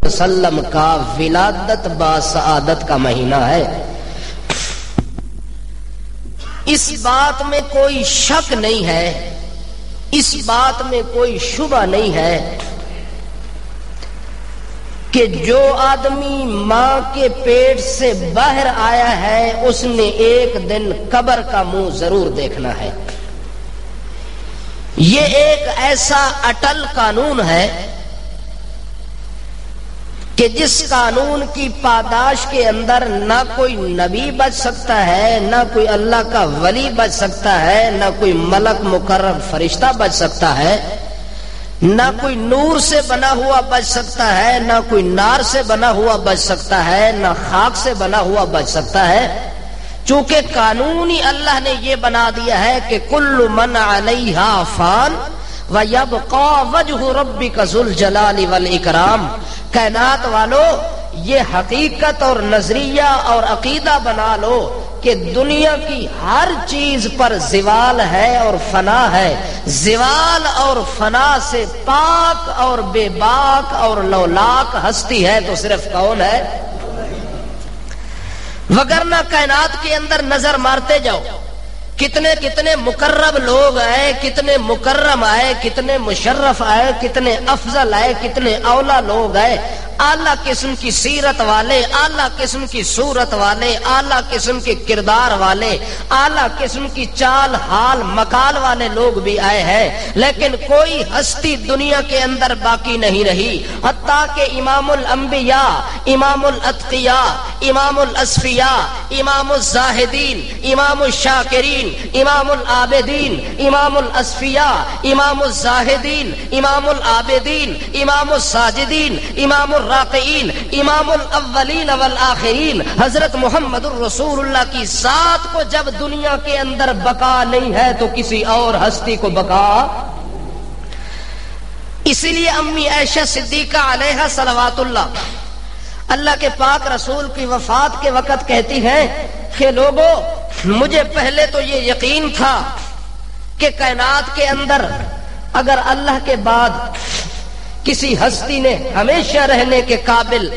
وسلم کا ولادت با سعادت کا مہینہ ہے۔ اس بات میں کوئی شک نہیں ہے، اس بات میں کوئی شبہ نہیں ہے کہ جو آدمی ماں کے پیٹ سے باہر آیا ہے اس نے ایک دن قبر کا منہ ضرور دیکھنا ہے۔ یہ ایک ایسا اٹل قانون ہے کہ جس قانون کی پاداش کے اندر نہ کوئی نبی بچ سکتا ہے، نہ کوئی اللہ کا ولی بچ سکتا ہے، نہ کوئی ملک مقرب فرشتہ بچ سکتا ہے، نہ کوئی نور سے بنا ہوا بچ سکتا ہے، نہ کوئی نار سے بنا ہوا بچ سکتا ہے، نہ خاک سے بنا ہوا بچ سکتا ہے۔ چونکہ قانون ہی اللہ نے یہ بنا دیا ہے کہ کل من علیہا فان وَيَبْقَى وَجْهُ رَبِّكَ ذُو الْجَلَالِ وَالْإِكْرَامِ۔ کائنات والو یہ حقیقت اور نظریہ اور عقیدہ بنا لو کہ دنیا کی ہر چیز پر زوال ہے اور فنا ہے، زوال اور فنا سے پاک اور بے باک اور لولاک ہستی ہے تو صرف کون ہے؟ وگرنہ کائنات کے اندر نظر مارتے جاؤ، کتنے کتنے مقرب لوگ آئے، کتنے مکرم آئے، کتنے مشرف آئے، کتنے افضل آئے، کتنے اولا لوگ آئے، اعلیٰ قسم کی سیرت والے، اعلیٰ قسم کی صورت والے، اعلیٰ قسم کے کردار والے، اعلیٰ قسم کی چال حال مکال والے لوگ بھی آئے ہیں، لیکن کوئی ہستی دنیا کے اندر باقی نہیں رہی، حتیٰ کہ امام الانبیاء، امام الاتقیاء، امام الاسفیاء، امام الزاہدین، امام الشاکرین، امام العابدین، امام الاسفیاء، امام الزاہدین، امام العابدین، امام الساجدین، امام الراقعین، امام الاولین والآخرین، حضرت محمد الرسول اللہ کی ذات کو جب دنیا کے اندر بقا نہیں ہے تو کسی اور ہستی کو بقا۔ اسی لیے امی عائشہ صدیقہ علیہا صلوات اللہ کے پاک رسول کی وفات کے وقت کہتی ہیں کہ لوگو مجھے پہلے تو یہ یقین تھا کہ کائنات کے اندر اگر اللہ کے بعد کسی ہستی نے ہمیشہ رہنے کے قابل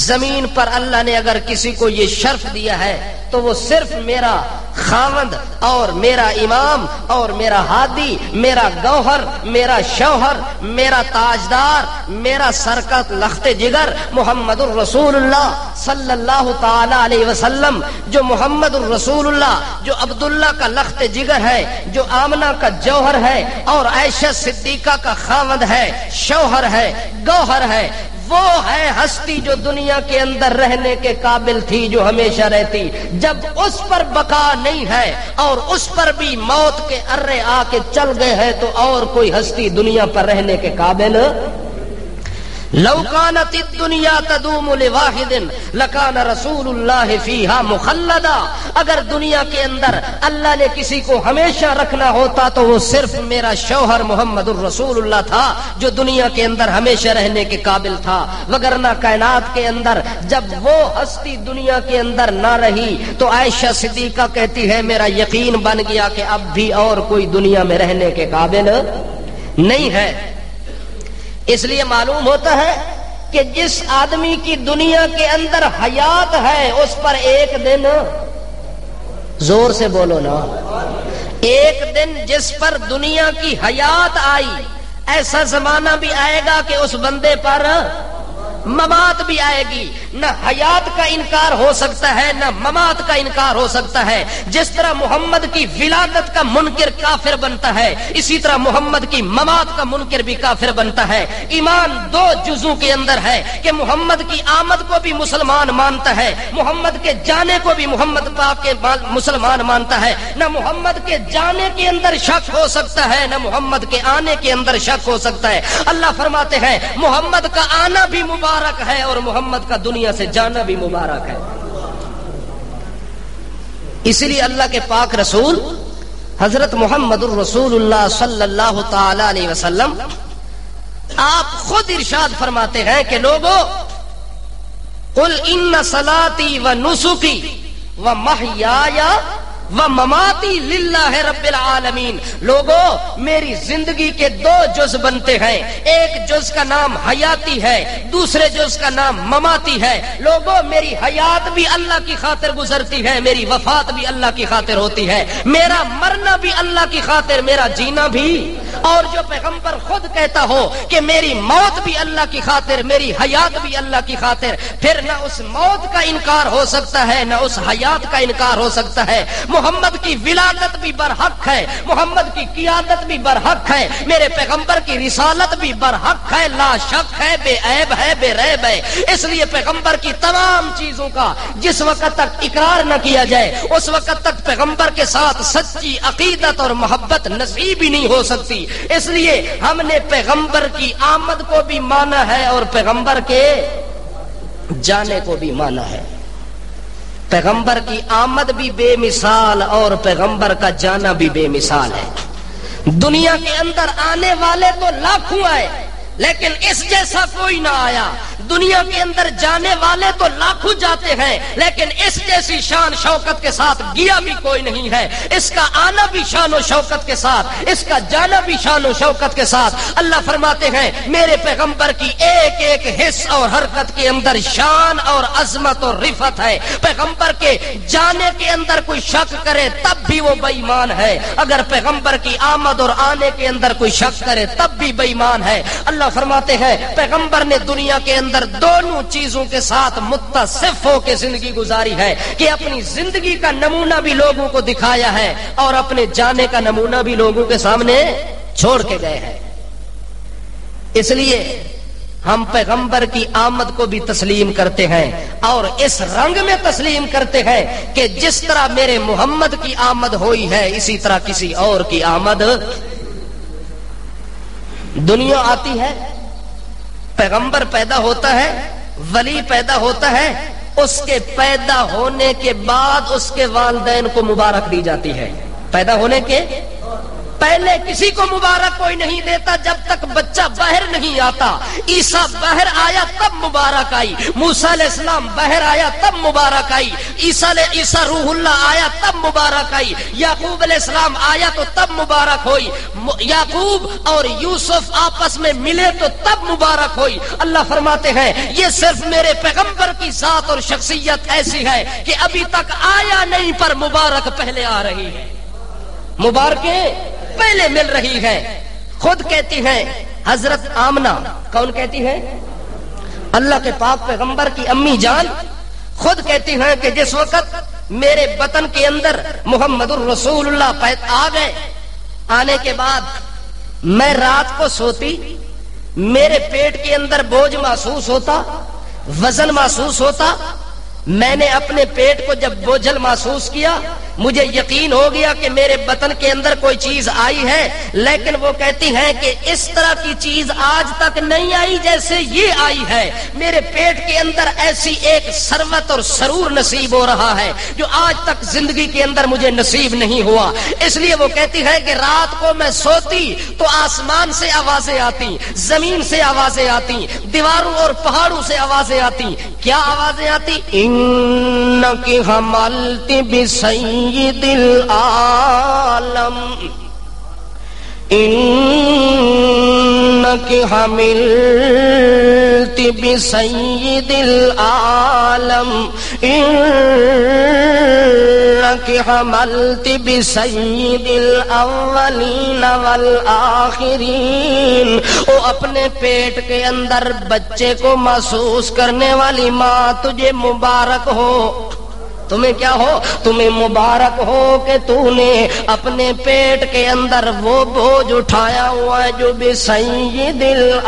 زمین پر اللہ نے اگر کسی کو یہ شرف دیا ہے تو وہ صرف میرا خاوند اور میرا امام اور میرا ہادی، میرا گوہر، میرا شوہر، میرا تاجدار، میرا سرکت لخت جگر محمد الرسول اللہ صلی اللہ تعالی علیہ وسلم، جو محمد الرسول اللہ، جو عبداللہ کا لخت جگر ہے، جو آمنہ کا جوہر ہے اور عائشہ صدیقہ کا خاوند ہے، شوہر ہے، گوہر ہے، وہ ہے ہستی جو دنیا کے اندر رہنے کے قابل تھی، جو ہمیشہ رہتی۔ جب اس پر بقا نہیں ہے اور اس پر بھی موت کے ارے آ کے چل گئے ہیں تو اور کوئی ہستی دنیا پر رہنے کے قابل۔ لو كانت الدنيا تدوم لواحد لكان رسول الله فيها مخلدا۔ اگر دنیا کے اندر اللہ نے کسی کو ہمیشہ رکھنا ہوتا تو وہ صرف میرا شوہر محمد الرسول اللہ تھا جو دنیا کے اندر ہمیشہ رہنے کے قابل تھا، وگرنہ کائنات کے اندر جب وہ ہستی دنیا کے اندر نہ رہی تو عائشہ صدیقہ کہتی ہے میرا یقین بن گیا کہ اب بھی اور کوئی دنیا میں رہنے کے قابل نہیں ہے۔ اس لیے معلوم ہوتا ہے کہ جس آدمی کی دنیا کے اندر حیات ہے اس پر ایک دن، زور سے بولو نا، ایک دن جس پر دنیا کی حیات آئی، ایسا زمانہ بھی آئے گا کہ اس بندے پر ممات بھی آئے گی۔ نہ حیات کا انکار ہو سکتا ہے نہ ممات کا انکار ہو سکتا ہے۔ جس طرح محمد کی ولادت کا منکر کافر بنتا ہے، اسی طرح محمد کی ممات کا منکر بھی کافر بنتا ہے۔ ایمان دو جزوں کے اندر ہے کہ محمد کی آمد کو بھی مسلمان مانتا ہے، محمد کے جانے کو بھی محمد پاک کے مسلمان مانتا ہے۔ نہ محمد کے جانے کے اندر شک ہو سکتا ہے نہ محمد کے آنے کے اندر شک ہو سکتا ہے۔ اللہ فرماتے ہیں محمد کا آنا بھی مبارک ہے اور محمد کا دنیا سے جانا بھی مبارک ہے۔ اسی لیے اللہ کے پاک رسول حضرت محمد الرسول اللہ صلی اللہ تعالی علیہ وسلم آپ خود ارشاد فرماتے ہیں کہ لوگوں قل ان صلاتی و نسکی و محیایا و مماتی للہ رب العالمین. لوگوں میری زندگی کے دو جز بنتے ہیں، ایک جز کا نام حیاتی ہے، دوسرے جز کا نام مماتی ہے. لوگوں میری حیات بھی اللہ کی خاطر گزرتی ہے، میری وفات بھی اللہ کی خاطر ہوتی ہے، میرا مرنا بھی اللہ کی خاطر، میرا جینا بھی. اور جو پیغمبر خود کہتا ہو کہ میری موت بھی اللہ کی خاطر، میری حیات بھی اللہ کی خاطر، پھر نہ اس موت کا انکار ہو سکتا ہے نہ اس حیات کا انکار ہو سکتا ہے. محمد کی ولادت بھی برحق ہے، محمد کی قیادت بھی برحق ہے، میرے پیغمبر کی رسالت بھی برحق ہے، لا شک ہے، بے عیب ہے، بے ریب ہے. اس لیے پیغمبر کی تمام چیزوں کا جس وقت تک اقرار نہ کیا جائے اس وقت تک پیغمبر کے ساتھ سچی عقیدت اور محبت نصیب ہی نہیں ہو سکتی. اس لیے ہم نے پیغمبر کی آمد کو بھی مانا ہے اور پیغمبر کے جانے کو بھی مانا ہے. پیغمبر کی آمد بھی بے مثال اور پیغمبر کا جانا بھی بے مثال ہے. دنیا کے اندر آنے والے تو لاکھوں آئے لیکن اس جیسا کوئی نہ آیا. دنیا کے اندر جانے والے تو لاکھوں جاتے ہیں لیکن اس جیسی شان شوکت کے ساتھ گیا بھی کوئی نہیں ہے. اس کا آنا بھی شان و شوکت کے ساتھ، اس کا جانا بھی شان و شوکت کے ساتھ. اللہ فرماتے ہیں میرے پیغمبر کی ایک ایک حص اور حرکت کے اندر شان اور عظمت اور رفعت ہے. پیغمبر کے جانے کے اندر کوئی شک کرے تب بھی وہ بے ایمان ہے، اگر پیغمبر کی آمد اور آنے کے اندر کوئی شک کرے تب بھی بے ایمان ہے. اللہ فرماتے ہیں پیغمبر نے دنیا کے اندر دونوں چیزوں کے ساتھ متصف ہو کے زندگی گزاری ہے کہ اپنی زندگی کا نمونہ بھی لوگوں کو دکھایا ہے اور اپنے جانے کا نمونہ بھی لوگوں کے سامنے چھوڑ کے گئے ہیں. اس لیے ہم پیغمبر کی آمد کو بھی تسلیم کرتے ہیں اور اس رنگ میں تسلیم کرتے ہیں کہ جس طرح میرے محمد کی آمد ہوئی ہے اسی طرح کسی اور کی آمد. دنیا آتی ہے، پیغمبر پیدا ہوتا ہے، ولی پیدا ہوتا ہے، اس کے پیدا ہونے کے بعد اس کے والدین کو مبارک دی جاتی ہے. پیدا ہونے کے پہلے کسی کو مبارک کوئی نہیں دیتا جب تک بچہ باہر نہیں آتا. عیسیٰ باہر آیا تب مبارک آئی، موسیٰ علیہ السلام باہر آیا تب مبارک آئی، عیسیٰ روح اللہ آیا تب مبارک آئی، یعقوب علیہ السلام آیا تو تب مبارک ہوئی، یعقوب اور یوسف آپس میں ملے تو تب مبارک ہوئی. اللہ فرماتے ہیں یہ صرف میرے پیغمبر کی ذات اور شخصیت ایسی ہے کہ ابھی تک آیا نہیں پر مبارک پہلے آ رہی ہے، مبارکیں پہلے مل رہی ہے. خود کہتی ہیں حضرت آمنہ، کون کہتی ہے؟ اللہ کے پاک پیغمبر کی امی جان خود کہتی ہیں کہ جس وقت میرے بطن کے اندر محمد الرسول اللہ آ گئے، آنے کے بعد میں رات کو سوتی، میرے پیٹ کے اندر بوجھ محسوس ہوتا، وزن محسوس ہوتا. میں نے اپنے پیٹ کو جب بوجھل محسوس کیا مجھے یقین ہو گیا کہ میرے بطن کے اندر کوئی چیز آئی ہے. لیکن وہ کہتی ہیں کہ اس طرح کی چیز آج تک نہیں آئی جیسے یہ آئی ہے. میرے پیٹ کے اندر ایسی ایک ثروت اور سرور نصیب ہو رہا ہے جو آج تک زندگی کے اندر مجھے نصیب نہیں ہوا. اس لیے وہ کہتی ہے کہ رات کو میں سوتی تو آسمان سے آوازیں آتی، زمین سے آوازیں آتی، دیواروں اور پہاڑوں سے آوازیں آتی. کیا آوازیں آتی؟ انکی حملت بسید العالم، انکی حملت بسید العالم، انکی حملت بسید الاولین والآخرین. او اپنے پیٹ کے اندر بچے کو محسوس کرنے والی ماں تجھے مبارک ہو. تمہیں کیا ہو؟ تمہیں مبارک ہو کہ تو نے اپنے پیٹ کے اندر وہ بوجھ اٹھایا ہوا ہے جو بسید العالم،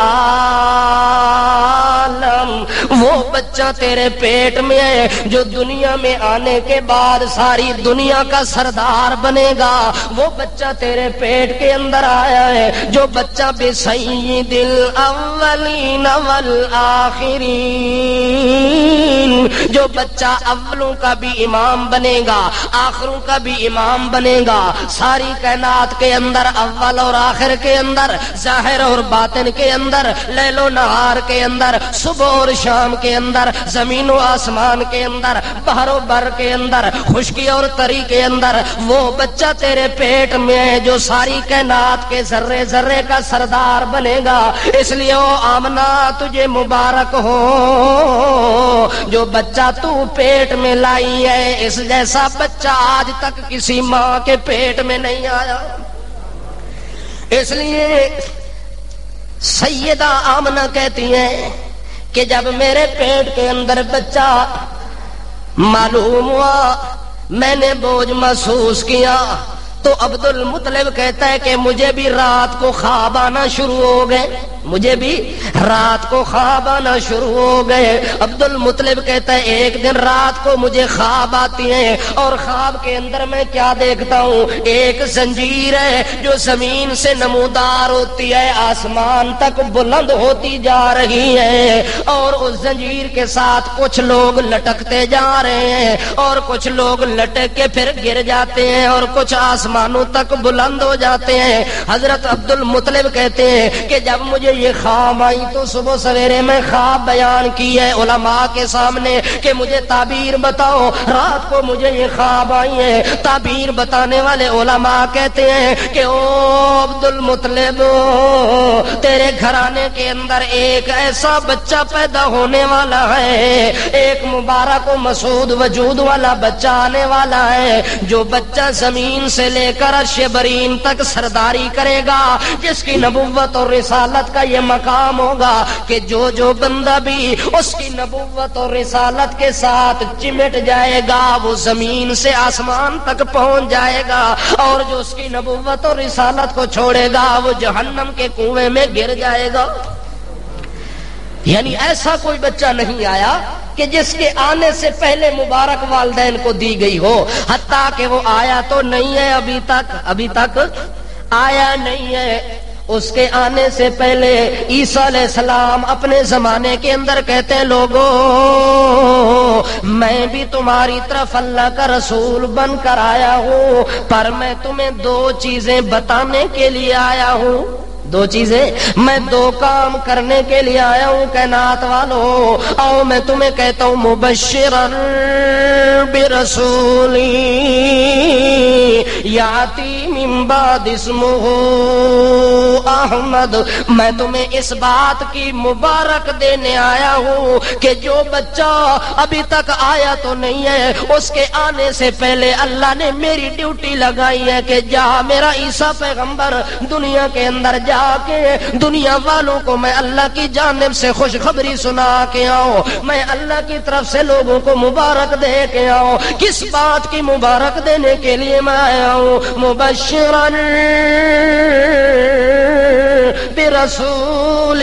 وہ بچہ تیرے پیٹ میں ہے جو دنیا میں آنے کے بعد ساری دنیا کا سردار بنے گا. وہ بچہ تیرے پیٹ کے اندر آیا ہے جو بچہ بسید الاولین والآخرین، جو بچہ اولوں کا بھی امام بنے گا آخروں کا بھی امام بنے گا. ساری کائنات کے اندر اول اور آخر کے اندر، ظاہر اور باطن کے اندر، لیل و نہار کے اندر، صبح اور شام نظام کے اندر، زمین و آسمان کے اندر، بحر و بر کے اندر، خشکی اور تری کے اندر وہ بچہ تیرے پیٹ میں ہے جو ساری کائنات کے ذرے ذرے کا سردار بنے گا۔ اس لیے او آمنہ تجھے مبارک ہو جو بچہ تو پیٹ میں لائی ہے، اس جیسا بچہ آج تک کسی ماں کے پیٹ میں نہیں آیا۔ اس لیے سیدہ آمنہ کہتی ہیں کہ جب میرے پیٹ کے اندر بچہ معلوم ہوا، میں نے بوجھ محسوس کیا، تو عبد المطلب کہتا ہے کہ مجھے بھی رات کو خواب آنا شروع ہو گئے، مجھے بھی رات کو خواب آنا شروع ہو گئے۔ عبد المطلب کہتا ہے ایک دن رات کو مجھے خواب آتی ہیں اور خواب کے اندر میں کیا دیکھتا ہوں، ایک زنجیر ہے جو زمین سے نمودار ہوتی ہے، آسمان تک بلند ہوتی جا رہی ہے، اور اس زنجیر کے ساتھ کچھ لوگ لٹکتے جا رہے ہیں اور کچھ لوگ لٹک کے پھر گر جاتے ہیں اور کچھ آسمانوں تک بلند ہو جاتے ہیں۔ حضرت عبد المطلب کہتے ہیں کہ جب مجھے یہ خواب آئی تو صبح سویرے میں خواب بیان کی ہے علماء کے سامنے کہ مجھے تعبیر بتاؤ، رات کو مجھے یہ خواب آئی ہے۔ تعبیر بتانے والے علماء کہتے ہیں کہ او عبد المطلب، تیرے گھرانے کے اندر ایک ایسا بچہ پیدا ہونے والا ہے، ایک مبارک و مسعود وجود والا بچہ آنے والا ہے، جو بچہ زمین سے لے کر عرش برین تک سرداری کرے گا، جس کی نبوت اور رسالت کا یہ مقام ہوگا کہ جو بندہ بھی اس کی نبوت اور رسالت کے ساتھ چمٹ جائے گا وہ زمین سے آسمان تک پہنچ جائے گا، اور جو اس کی نبوت اور رسالت کو چھوڑے گا وہ جہنم کے کنویں میں گر جائے گا۔ یعنی ایسا کوئی بچہ نہیں آیا کہ جس کے آنے سے پہلے مبارک والدین کو دی گئی ہو، حتیٰ کہ وہ آیا تو نہیں ہے ابھی تک آیا نہیں ہے۔ اس کے آنے سے پہلے عیسیٰ علیہ السلام اپنے زمانے کے اندر کہتے ہیں لوگوں میں بھی تمہاری طرف اللہ کا رسول بن کر آیا ہوں، پر میں تمہیں دو چیزیں بتانے کے لیے آیا ہوں، دو چیزیں، میں دو کام کرنے کے لیے آیا ہوں کائنات والوں، اور میں تمہیں کہتا ہوں مبشرا برسول یاتی من بعد اسمہ احمد، میں تمہیں اس بات کی مبارک دینے آیا ہوں کہ جو بچہ ابھی تک آیا تو نہیں ہے، اس کے آنے سے پہلے اللہ نے میری ڈیوٹی لگائی ہے کہ جا میرا عیسیٰ پیغمبر دنیا کے اندر جا کے دنیا والوں کو میں اللہ کی جانب سے خوشخبری سنا کے آؤں، میں اللہ کی طرف سے لوگوں کو مبارک دے کے آؤں۔ کس بات کی مبارک دینے کے لیے میں آیا ہوں؟ مبشرا برسول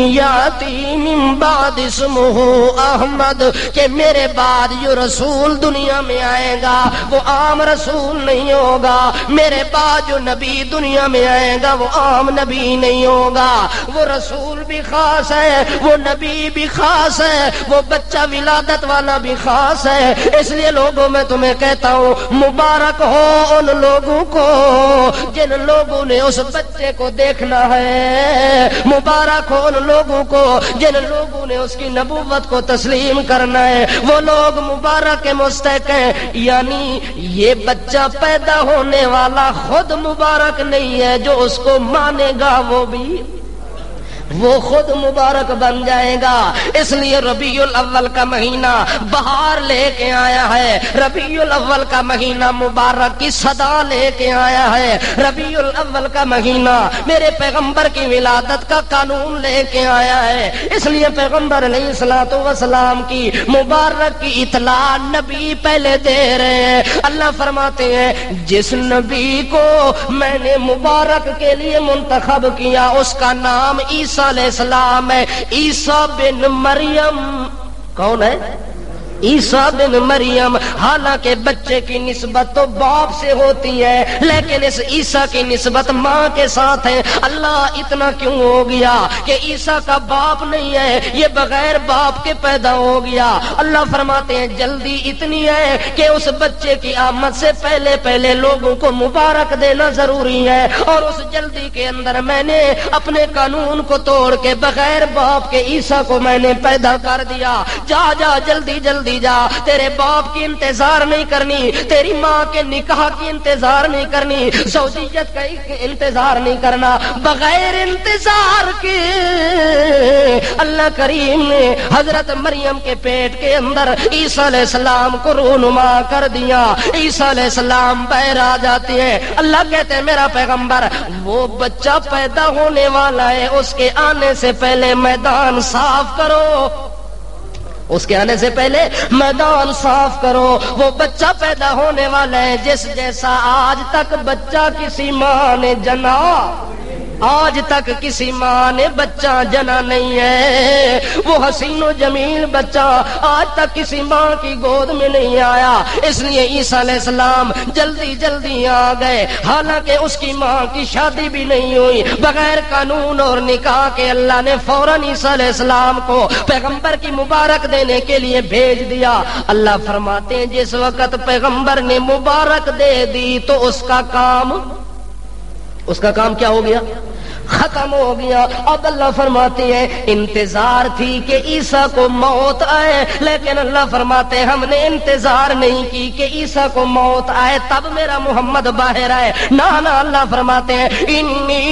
یاتی من بعد اسمہ احمد، کہ میرے بعد جو رسول دنیا میں آئے گا وہ عام رسول نہیں ہوگا، میرے بعد جو نبی دنیا میں آئے گا وہ عام نبی نہیں ہوگا، وہ رسول بھی خاص ہے، وہ نبی بھی خاص ہے، وہ بچہ ولادت والا بھی خاص ہے۔ اس لیے لوگوں میں تمہیں کہتا ہوں مبارک ہو ان لوگوں کو جن لوگوں نے اس بچے کو دیکھنا ہے، مبارک ہو ان لوگوں کو جن لوگوں نے اس کی نبوت کو تسلیم کرنا ہے، وہ لوگ مبارک کے مستحق ہیں۔ یعنی یہ بچہ پیدا ہونے والا خود مبارک نہیں ہے، جو اس کو مانے گا وہ خود مبارک بن جائے گا۔ اس لیے ربیع الاول کا مہینہ بہار لے کے آیا ہے، ربیع الاول کا مہینہ مبارک کی صدا لے کے آیا ہے، ربیع الاول کا مہینہ میرے پیغمبر کی ولادت کا قانون لے کے آیا ہے۔ اس لیے پیغمبر علیہ الصلوۃ والسلام کی مبارک کی اطلاع نبی پہلے دے رہے ہیں۔ اللہ فرماتے ہیں جس نبی کو میں نے مبارک کے لیے منتخب کیا اس کا نام عیسیٰ علیہ السلام ہے، عیسیٰ بن مریم۔ کون ہے؟ عیسیٰ بن مریم، حالانکہ بچے کی نسبت تو باپ سے ہوتی ہے لیکن اس عیسیٰ کی نسبت ماں کے ساتھ ہے۔ اللہ اتنا کیوں ہو گیا کہ عیسیٰ کا باپ نہیں ہے، یہ بغیر باپ کے پیدا ہو گیا۔ اللہ فرماتے ہیں جلدی اتنی ہے کہ اس بچے کی آمد سے پہلے پہلے لوگوں کو مبارک دینا ضروری ہے، اور اس جلدی کے اندر میں نے اپنے قانون کو توڑ کے بغیر باپ کے عیسیٰ کو میں نے پیدا کر دیا۔ جا جا جلدی جلدی جا، تیرے باپ کی انتظار نہیں کرنی، تیری ماں کے نکاح کی انتظار نہیں کرنی، زوجیت کا انتظار نہیں کرنا، بغیر انتظار کے اللہ کریم نے حضرت مریم کے پیٹ کے اندر عیسیٰ علیہ السلام کو رونما کر دیا۔ عیسیٰ علیہ السلام باہر آ جاتے ہیں، اللہ کہتے ہیں میرا پیغمبر وہ بچہ پیدا ہونے والا ہے، اس کے آنے سے پہلے میدان صاف کرو، اس کے آنے سے پہلے میدان صاف کرو، وہ بچہ پیدا ہونے والا ہے جس جیسا آج تک بچہ کسی ماں نے جنا، آج تک کسی ماں نے بچہ جنا نہیں ہے، وہ حسین و جمیل بچہ آج تک کسی ماں کی گود میں نہیں آیا، اس لیے عیسیٰ علیہ السلام جلدی جلدی آ گئے، حالانکہ اس کی ماں کی شادی بھی نہیں ہوئی، بغیر قانون اور نکاح کے اللہ نے فوراً عیسیٰ علیہ السلام کو پیغمبر کی مبارک دینے کے لیے بھیج دیا۔ اللہ فرماتے ہیں جس وقت پیغمبر نے مبارک دے دی تو اس کا کام کیا ہو گیا؟ ختم ہو گیا۔ اب اللہ فرماتے ہیں انتظار تھی کہ عیسیٰ کو موت آئے، لیکن اللہ فرماتے ہیں ہم نے انتظار نہیں کی کہ عیسیٰ کو موت آئے تب میرا محمد باہر آئے، نہ اللہ فرماتے ہیں انی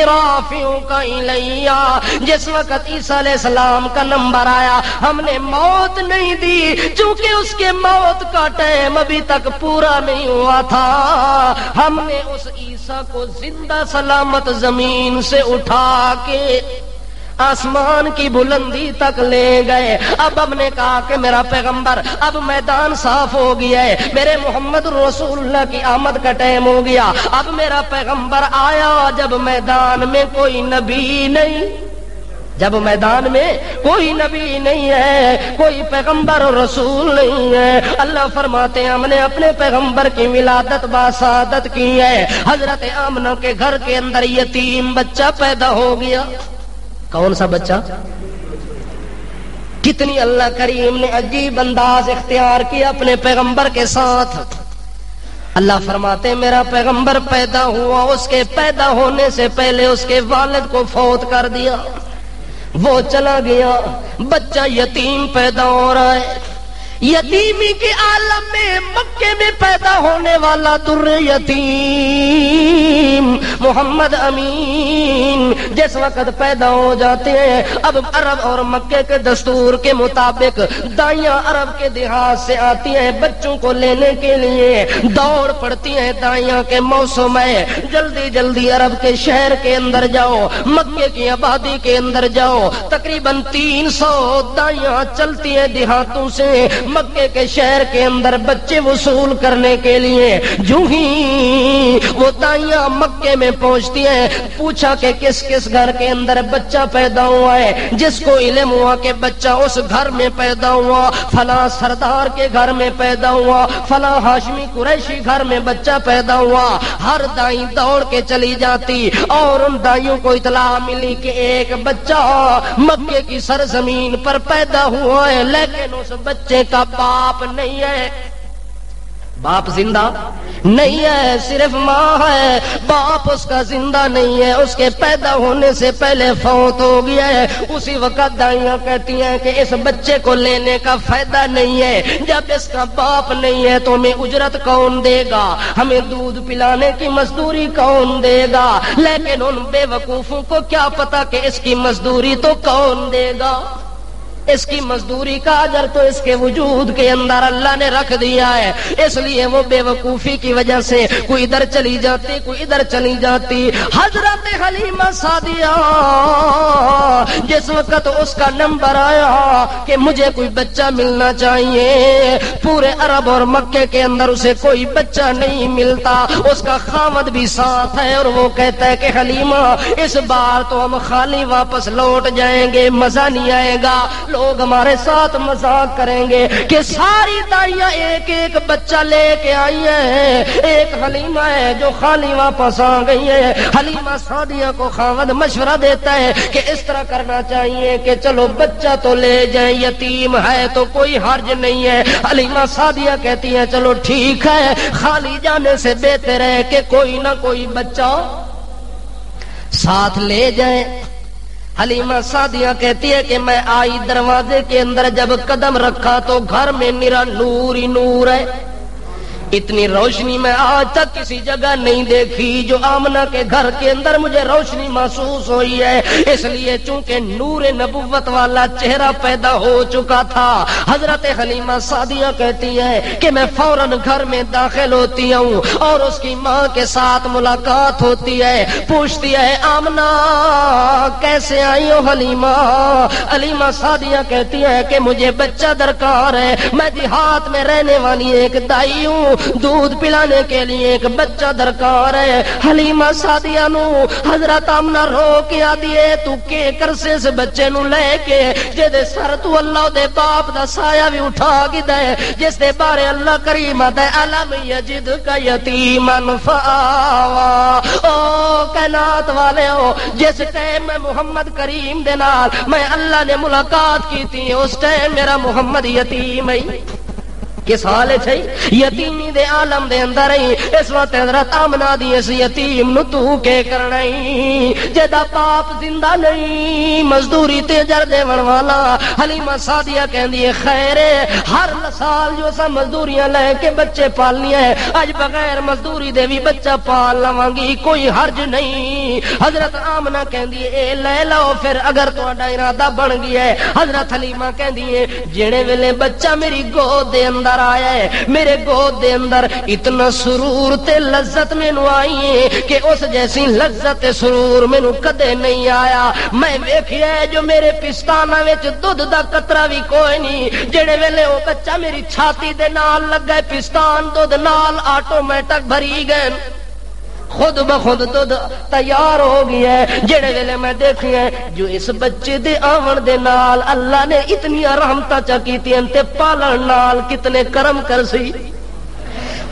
رافعک الیہ، جس وقت عیسیٰ علیہ السلام کا نمبر آیا ہم نے موت نہیں دی، چونکہ اس کے موت کا ٹائم ابھی تک پورا نہیں ہوا تھا، ہم نے اس عیسیٰ کو زندہ سلامت زمین سے اٹھا کے آسمان کی بلندی تک لے گئے۔ اب ہم نے کہا کہ میرا پیغمبر اب میدان صاف ہو گیا ہے، میرے محمد رسول اللہ کی آمد کا ٹائم ہو گیا، اب میرا پیغمبر آیا جب میدان میں کوئی نبی نہیں، جب میدان میں کوئی نبی نہیں ہے، کوئی پیغمبر اور رسول نہیں ہے، اللہ فرماتے ہیں ہم نے اپنے پیغمبر کی ولادت باسعادت کی ہے۔ حضرت آمنہ کے گھر کے اندر یتیم بچہ پیدا ہو گیا۔ کون سا بچہ؟ کتنی اللہ کریم نے عجیب انداز اختیار کیا اپنے پیغمبر کے ساتھ۔ اللہ فرماتے ہیں میرا پیغمبر پیدا ہوا، اس کے پیدا ہونے سے پہلے اس کے والد کو فوت کر دیا، وہ چلا گیا، بچہ یتیم پیدا ہو رہا ہے۔ یتیمی کے عالم میں مکے میں پیدا ہونے والا در یتیم محمد امین جس وقت پیدا ہو جاتے ہیں، اب عرب اور مکے کے دستور کے مطابق دائیاں عرب کے دیہات سے آتی ہیں بچوں کو لینے کے لیے، دوڑ پڑتی ہیں دائیاں کے موسم ہے، جلدی جلدی عرب کے شہر کے اندر جاؤ، مکے کی آبادی کے اندر جاؤ، تقریباً 300 دائیاں چلتی ہیں دیہاتوں سے مکے کے شہر کے اندر بچے وصول کرنے کے لیے۔ جو ہی وہ دائیاں مکے میں پہنچتی ہیں، پوچھا کہ کس کس گھر کے اندر بچہ پیدا ہوا ہے، جس کو علم ہوا کہ بچہ اس گھر میں پیدا ہوا، فلاں سردار کے گھر میں پیدا ہوا، فلاں ہاشمی قریشی گھر میں بچہ پیدا ہوا، ہر دائی دوڑ کے چلی جاتی، اور ان دائیوں کو اطلاع ملی کہ ایک بچہ مکے کی سرزمین پر پیدا ہوا ہے، لیکن اس بچے کا باپ نہیں ہے، باپ زندہ نہیں ہے، صرف ماں ہے، باپ اس کا زندہ نہیں ہے، اس کے پیدا ہونے سے پہلے فوت ہو گیا ہے۔ اسی وقت دائیاں کہتی ہیں کہ اس بچے کو لینے کا فائدہ نہیں ہے، جب اس کا باپ نہیں ہے تو ہمیں اجرت کون دے گا، ہمیں دودھ پلانے کی مزدوری کون دے گا، لیکن ان بے وقوفوں کو کیا پتا کہ اس کی مزدوری تو کون دے گا۔ اس کی مزدوری کا اجر تو اس کے وجود کے اندر اللہ نے رکھ دیا ہے، اس لیے وہ بے وقوفی کی وجہ سے کوئی ادھر چلی جاتی کوئی ادھر چلی جاتی۔ حضرت حلیمہ سعدیہ جس وقت اس کا نمبر آیا کہ مجھے کوئی بچہ ملنا چاہیے، پورے عرب اور مکے کے اندر اسے کوئی بچہ نہیں ملتا، اس کا خاوند بھی ساتھ ہے اور وہ کہتا ہے کہ حلیمہ اس بار تو ہم خالی واپس لوٹ جائیں گے، مزہ نہیں آئے گا، لوگ ہمارے ساتھ مذاق کریں گے کہ ساری دائیاں ایک ایک بچہ لے کے آئی ہیں، ایک حلیمہ ہے جو خالی واپس آ گئی ہے۔ حلیمہ سعدیہ کو خاوند مشورہ دیتا ہے کہ اس طرح کرنا چاہیے کہ چلو بچہ تو لے جائیں، یتیم ہے تو کوئی حرج نہیں ہے۔ حلیمہ سعدیہ کہتی ہیں چلو ٹھیک ہے، خالی جانے سے بہتر ہے کہ کوئی نہ کوئی بچہ ساتھ لے جائیں۔ حلیمہ سعدیہ کہتی ہے کہ میں آئی دروازے کے اندر جب قدم رکھا تو گھر میں میرا نور ہی نور ہے، اتنی روشنی میں آج تک کسی جگہ نہیں دیکھی جو آمنہ کے گھر کے اندر مجھے روشنی محسوس ہوئی ہے، اس لیے چونکہ نور نبوت والا چہرہ پیدا ہو چکا تھا۔ حضرت حلیمہ سعدیہ کہتی ہے کہ میں فوراً گھر میں داخل ہوتی ہوں اور اس کی ماں کے ساتھ ملاقات ہوتی ہے، پوچھتی ہے آمنہ کیسے آئی ہو حلیمہ؟ حلیمہ سعدیہ کہتی ہے کہ مجھے بچہ درکار ہے، میں دیہات میں رہنے والی ایک دائی ہوں، دودھ پلانے کے لیے ایک بچہ درکار ہے۔ حلیمہ سعدیہ نو حضرت آمنہ رو کے آدیے تو کے کرسے سے بچے نو لے کے جے دے سر تو اللہ دے باپ دا سایہ بھی اٹھا کی دے، جس دے بارے اللہ کریم دے علم یجد کا یتیمن فآوا۔ او کائنات والے ہو، جس ٹائم میں محمد کریم دے نال میں اللہ نے ملاقات کی تھی اس ٹائم میرا محمد یتیم ہے، کس حال ہے یتیمی دے عالم دے اندر ہی اس وقت حضرت آمنہ دی اس یتیم نو تو کے کرنا ہی جدا باپ زندہ نہیں، مزدوری تے جر دے والا۔ حلیمہ سعدیہ کہندی ہے خیر ہر سال جو سا مزدوریاں لے کے بچے پالنی ہے، اج بغیر مزدوری دے بھی بچہ پال لواں گی، کوئی حرج نہیں۔ حضرت آمنہ کہندی ہے اے لے لو پھر اگر تہاڈا ارادہ بن گیا ہے۔ حضرت حلیمہ کہندی ہے جڑے ویلے بچہ میری گود دے اندر آیا ہے، میرے گود دے اندر اتنا سرور تے لذت مینوں آئی ہے کہ اس جیسی لذت تے سرور مینوں کدے نہیں آیا۔ میں ویکھیا ہے جو میرے پستاناں وچ دودھ دا قطرہ بھی کوئی نہیں، جڑے ویلے او بچہ میری چھاتی دے نال لگا پستان دودھ نال آٹومیٹک بھری گئے، خود بخود دودھ تیار ہو گیا ہے۔ جڑے ویلے میں دیکھیا ہے جو اس بچے دے آون دے نال اللہ نے اتنی رحمتاں چا کیتیاں تے پالن نال کتنے کرم کر سی،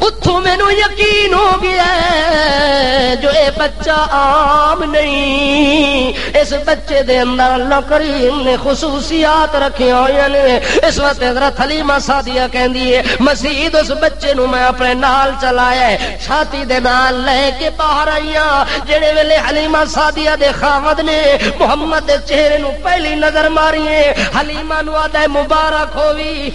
اتھوں مینوں یقین ہو گیا ہے جو اے بچہ عام نہیں، اس بچے دے اندر اللہ کریم نے خصوصیات رکھی ہوئی نے۔ اس وقت حضرت حلیمہ سعدیہ کہندی ہے مزید اس بچے نو میں اپنے نال چلایا ہے، چھاتی دے نال لے کے باہر آئیاں۔ جڑے ویلے حلیمہ سعدیہ دے خاوند نے محمد دے چہرے نو پہلی نظر ماری ہے، حلیمہ نو آدا ہے مبارک ہووی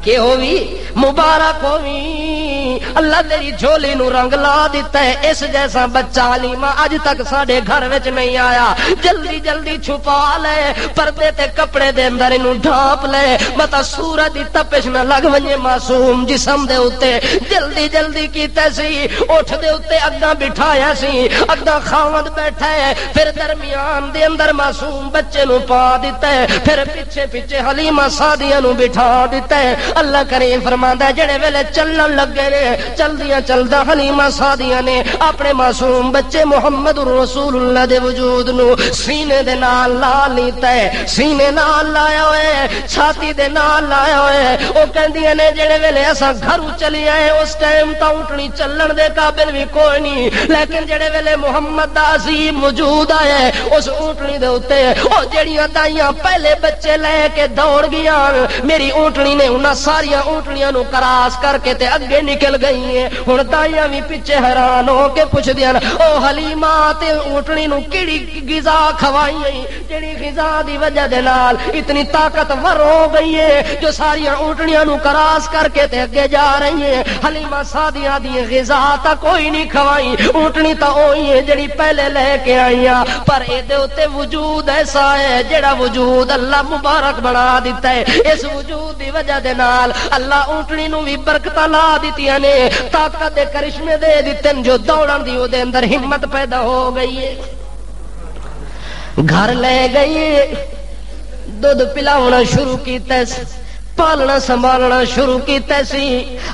کہ ہووی مبارک ہووی، اللہ تیری جھولی نو رنگ لا دیتا ہے، اس جیسا بچہ حلیمہ اج تک ساڈے گھر وچ نہیں آیا، جلدی جلدی چھپا لے، پردے تے کپڑے دے اندر اینو ڈھانپ لے، متا سورج دی تپش نہ لگ ونجے معصوم جسم دے اوتے۔ جلدی جلدی کیتے سی، اٹھ دے اوتے اگاں بٹھایا سی، اگاں خاوند بیٹھا ہے، پھر درمیان دے اندر معصوم بچے نو پا دیتا ہے، پھر پیچھے پیچھے حلیمہ سعدیہ نو بٹھا دیتا ہے۔ اللہ کریم فرماندا ہے جڑے ویلے چلن لگے نے، چلدیاں چلدا حلیمہ سعدیہ نے اپنے معصوم بچے محمد رسول اللہ دے وجود نو سینے دے نال لا لیتا ہے، سینے نال لایا ہوئے، چھاتی دے نال لایا ہوئے۔ او کہندیاں نے جڑے ویلے اساں گھروں چلی آئے اس ٹائم تا اونٹنی چلن دے قابل بھی کوئی نہیں، لیکن جڑے ویلے محمد دا عظیم موجود آیا ہے اس اونٹنی دے اوتے او جڑیاں دائیاں پہلے بچے لے کے دوڑ گیاں، میری اونٹنی نے انہاں ساریاں اونٹنیاں اونٹنیاں نو کراس کر کے تے اگے نکل گئی ہیں. ہن دائیاں وی پیچھے حیران ہو کے پوچھدیاں او حلیمہ تے اونٹنی نو کیڑی غذا کھوائی ہے جڑی غذا دی وجہ دے نال اتنی طاقتور ہو گئی ہے جو ساری اونٹنیاں نو کراس کر کے تے اگے جا رہی ہیں. حلیمہ سعدیہ دی غذا تا کوئی نہیں کھوائی, اونٹنی تا اوہی ہے جڑی پہلے لے کے آئیاں, پر اے دے اوتے وجود ایسا ہے جڑا وجود اللہ مبارک بنا دیتا ہے. اس وجود دی وجہ دے نال اللہ اونٹنی نو بھی برکتاں لا دتیاں نے, طاقت دے کرشمے دے دتے جو دوڑن دی او دے اندر ہمت پیدا ہو گئی ہے. گھر لے گئی, دودھ پلاونا شروع کیتا, پالنا سنبھالنا شروع کیتا سی.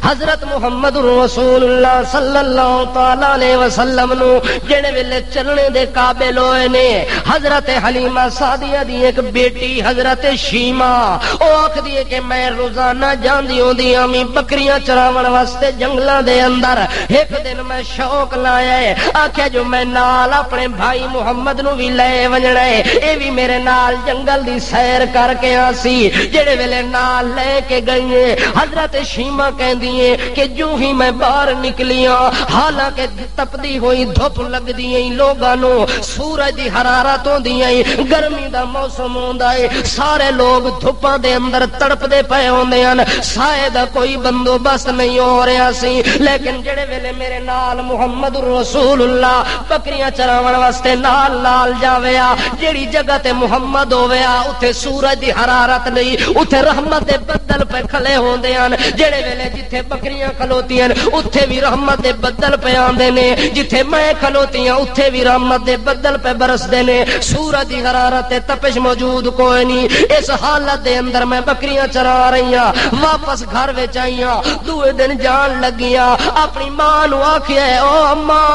حضرت محمد رسول اللہ صلی اللہ تعالی علیہ وسلم نو جڑے ویلے چلنے دے قابل ہوئے نے, حضرت حلیمہ سعدیہ دی ایک بیٹی حضرت شیما او آکھدی ہے کہ میں روزانہ جاندی ہوندی امی بکریاں چراون واسطے جنگلاں دے اندر. ایک دن میں شوق لایا ہے, آکھیا جو میں نال اپنے بھائی محمد نو بھی لے ونجنا ہے, اے بھی میرے نال جنگل دی سیر کر کے آسی. جڑے ویلے نال لے کے گئی حضرت شیما کہندی ہے کہ جو ہی میں باہر نکلیاں, حالانکہ تپدی ہوئی دھوپ لگدی ہے, لوگاں نو سورج دی حرارت ہوندی ہے, گرمی دا موسم ہوندا ہے, سارے لوگ دھوپاں دے اندر تڑپدے پئے ہوندے ہن, سائے دا کوئی بندوبست نہیں ہو رہا سی. لیکن جڑے ویلے میرے نال محمد رسول اللہ بکریاں چراون واسطے نال نال جاویا, جیڑی جگہ تے محمد ہویا اوتھے سورج دی حرارت نہیں, اوتھے رحمت دے بدل پہ کھلے ہوندے ہن. جڑے ویلے جتھے بکریاں کھلوتی ہیں اوتھے بھی رحمت دے بدل پہ آندے نے, جتھے میں کھلوتی ہاں اوتھے بھی رحمت دے بدل پہ برسدے نے. سورج دی حرارت تے تپش موجود کوئی نہیں. اس حالت دے اندر میں بکریاں چرا رہی ہاں, واپس گھر وچ آئی ہاں. دوے دن جان لگیاں, اپنی ماں نو آکھیا او اماں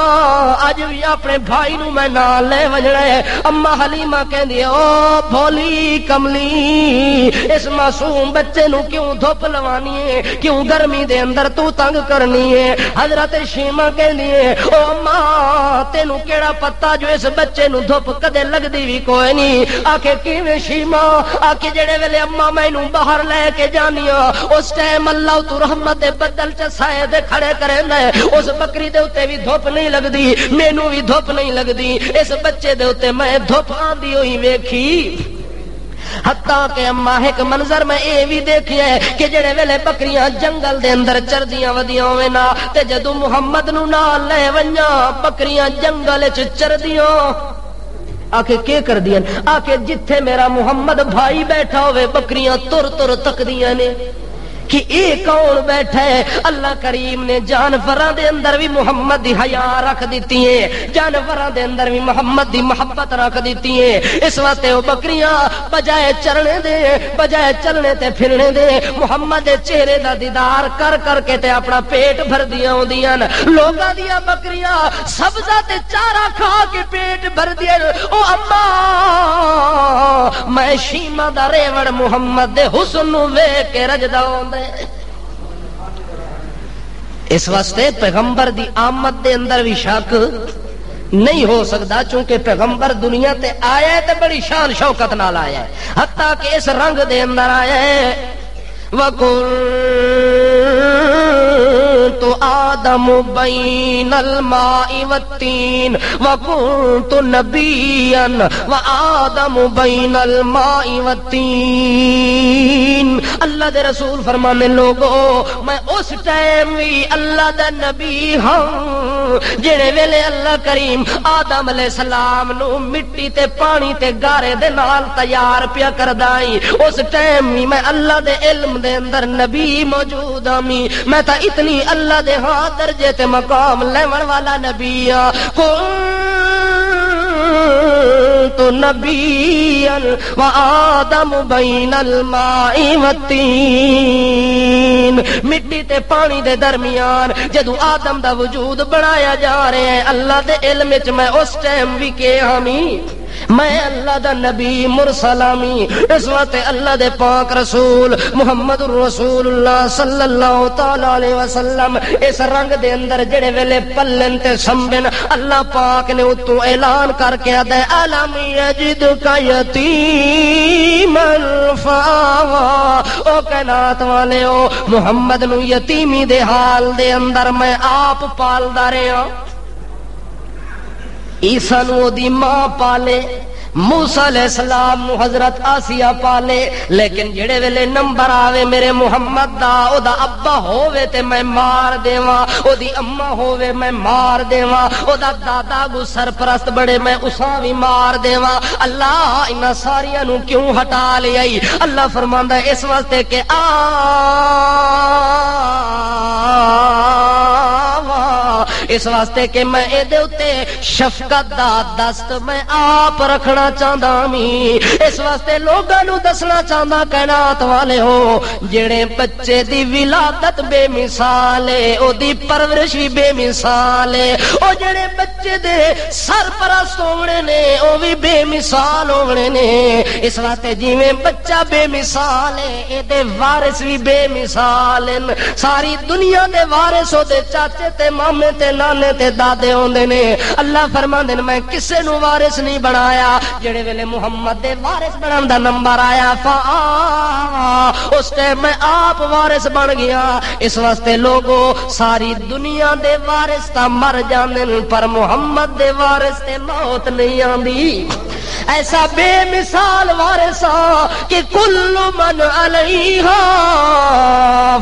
اج بھی اپنے بھائی نو میں نال لے وجنا ہے. اما حلیمہ کہندی او بھولی کملی, اس معصوم بچے نو کیوں دھوپ لوانی ہے, کیوں گرمی دے اندر تو تنگ کرنی ہے. حضرت شیما کہندی ہے او ماں تینو کیڑا پتہ جو اس بچے نو دھوپ کدے لگدی بھی کوئی نہیں. آکھے کیویں شیما, آکھے جڑے ویلے اما مینوں باہر لے کے جانیاں اس ٹائم اللہ تو رحمت دے بدل چ سائے دے کھڑے کریندا ہے, اس بکری دے اوتے بھی دھوپ نہیں لگدی, مینوں بھی دھوپ نہیں لگدی, اس بچے دے اوتے میں دھوپ آندی ہوئی ویکھی. حتیٰ کہ اما ایک منظر میں اے بھی دیکھیا ہے کہ جڑے ویلے بکریاں جنگل دے اندر چردیاں ودیاں ہوئے نا, تے جدوں محمد نو نال لے ونجاں بکریاں جنگل وچ چردیاں. آکھے کی کردیاں, آکھے جتھے میرا محمد بھائی بیٹھا ہوئے بکریاں تر تر تکدیاں نے کہ اے کون بیٹھا ہے. اللہ کریم نے جانوراں دے اندر بھی محمد دی حیا رکھ دتی ہے, جانوراں دے اندر بھی محمد دی محبت رکھ دتی ہے. اس واسطے او بکریاں بجائے چرنے دے, بجائے چلنے تے پھرنے دے, محمد دے چہرے دا دیدار کر کر کے تے اپنا پیٹ بھر دیاں ہوندیاں. لوکاں دیاں بکریاں سبزہ تے چارہ کھا کے پیٹ بھر دیاں. او اما میں شیما دا ریوڑ محمد دے حسن نو ویکھ کے رجدا ہوندا. اس واسطے پیغمبر دی آمد دے اندر بھی شک نہیں ہو سکتا, چونکہ پیغمبر دنیا تے آیا ہے تے بڑی شان شوکت نال آیا ہے, حتیٰ کہ اس رنگ دے اندر آیا ہے وَكُنْتُ آدَمُ بَيْنَ الْمَاءِ وَالطِّينِ وَكُنْتُ نَبِيًّا وَآدَمُ بَيْنَ الْمَاءِ وَالطِّينِ. اللہ دے رسول فرمانے لوگو میں اس ٹائم بھی اللہ دا نبی ہوں جڑے ویلے اللہ کریم آدم علیہ السلام نو مٹی تے پانی تے گارے دے نال تیار پیا کردائی, اس ٹائم بھی میں اللہ دے علم دے اندر نبی موجود ہمی. میں تا اتنی اللہ دے ہاں درجے تے مقام لیون والا نبی ہاں. تو نبیًا وآدم بین الماء والطین, مٹی تے پانی دے درمیان جدو آدم دا وجود بنایا جا رہے ہیں اللہ دے علم وچ میں اس ٹائم بھی کہ ہمی میں اللہ دا نبی مرسلامی اس وقت اللہ دے پاک رسول محمد رسول اللہ صلی اللہ تعالی علیہ وسلم اس رنگ دے اندر جڑے ویلے پلن تے سمبن اللہ پاک نے اتو اعلان کر کے دے علم یجدک یتیما فآوا، او کائنات والے او محمد نو یتیمی دے حال دے اندر میں آپ پالدا رہا، عیسیٰ نو دی ماں پالے، موسیٰ علیہ السلام نو حضرت آسیہ پالے، لیکن جڑے ویلے نمبر آوے میرے محمد دا او دا ابا ہووے تے میں مار دیواں، او دی اماں ہووے میں مار دیواں، او دا دادا گو سرپرست بڑے میں اساں وی مار دیواں۔ اللہ انہاں ساریاں نو کیوں ہٹا لیا؟ اللہ فرماندا ہے اس واسطے کہ اس واسطے کہ میں اے دے اتے شفقت دا دست میں آپ رکھنا چاہتا ہوں، اس واسطے لوگاں نو دسنا چاہتا کائنات والے ہو جڑے بچے دی ولادت بے مثال ہے، او دی پرورش بھی بے مثال ہے، او جڑے بچے دے سرپرست ہونے نے او بھی بے مثال ہونے نے، اس واسطے جویں بچہ بے مثال ہے اے دے وارث بھی بے مثال ہیں، ساری دنیا دے وارث او دے چاچے تے مامے تے نانے تے دادے ہوندے نے۔ اللہ فرماندے نے میں کسے نو وارث نہیں بنایا، جڑے ویلے محمد دے وارث بنن دا نمبر آیا اس ٹائم میں آپ وارث بن گیا۔ اس واسطے لوگو ساری دنیا دے وارث تا مر جاندے پر محمد دے وارث تے موت نہیں آندی، ایسا بے مثال وارث کہ کل من علیہا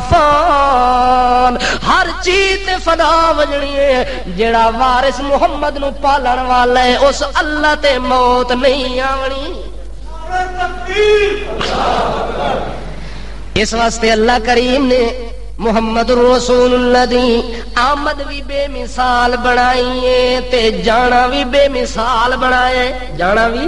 فان، ہر چیز تے فنا وجنی ہے، جڑا وارث محمد نو پالن والا ہے اس اللہ تے موت نہیں آونی۔ اس واسطے اللہ کریم نے محمد رسول اللہ دی آمد بھی بے مثال بنائی ہے تے جانا بھی بے مثال بنایا ہے، جانا بھی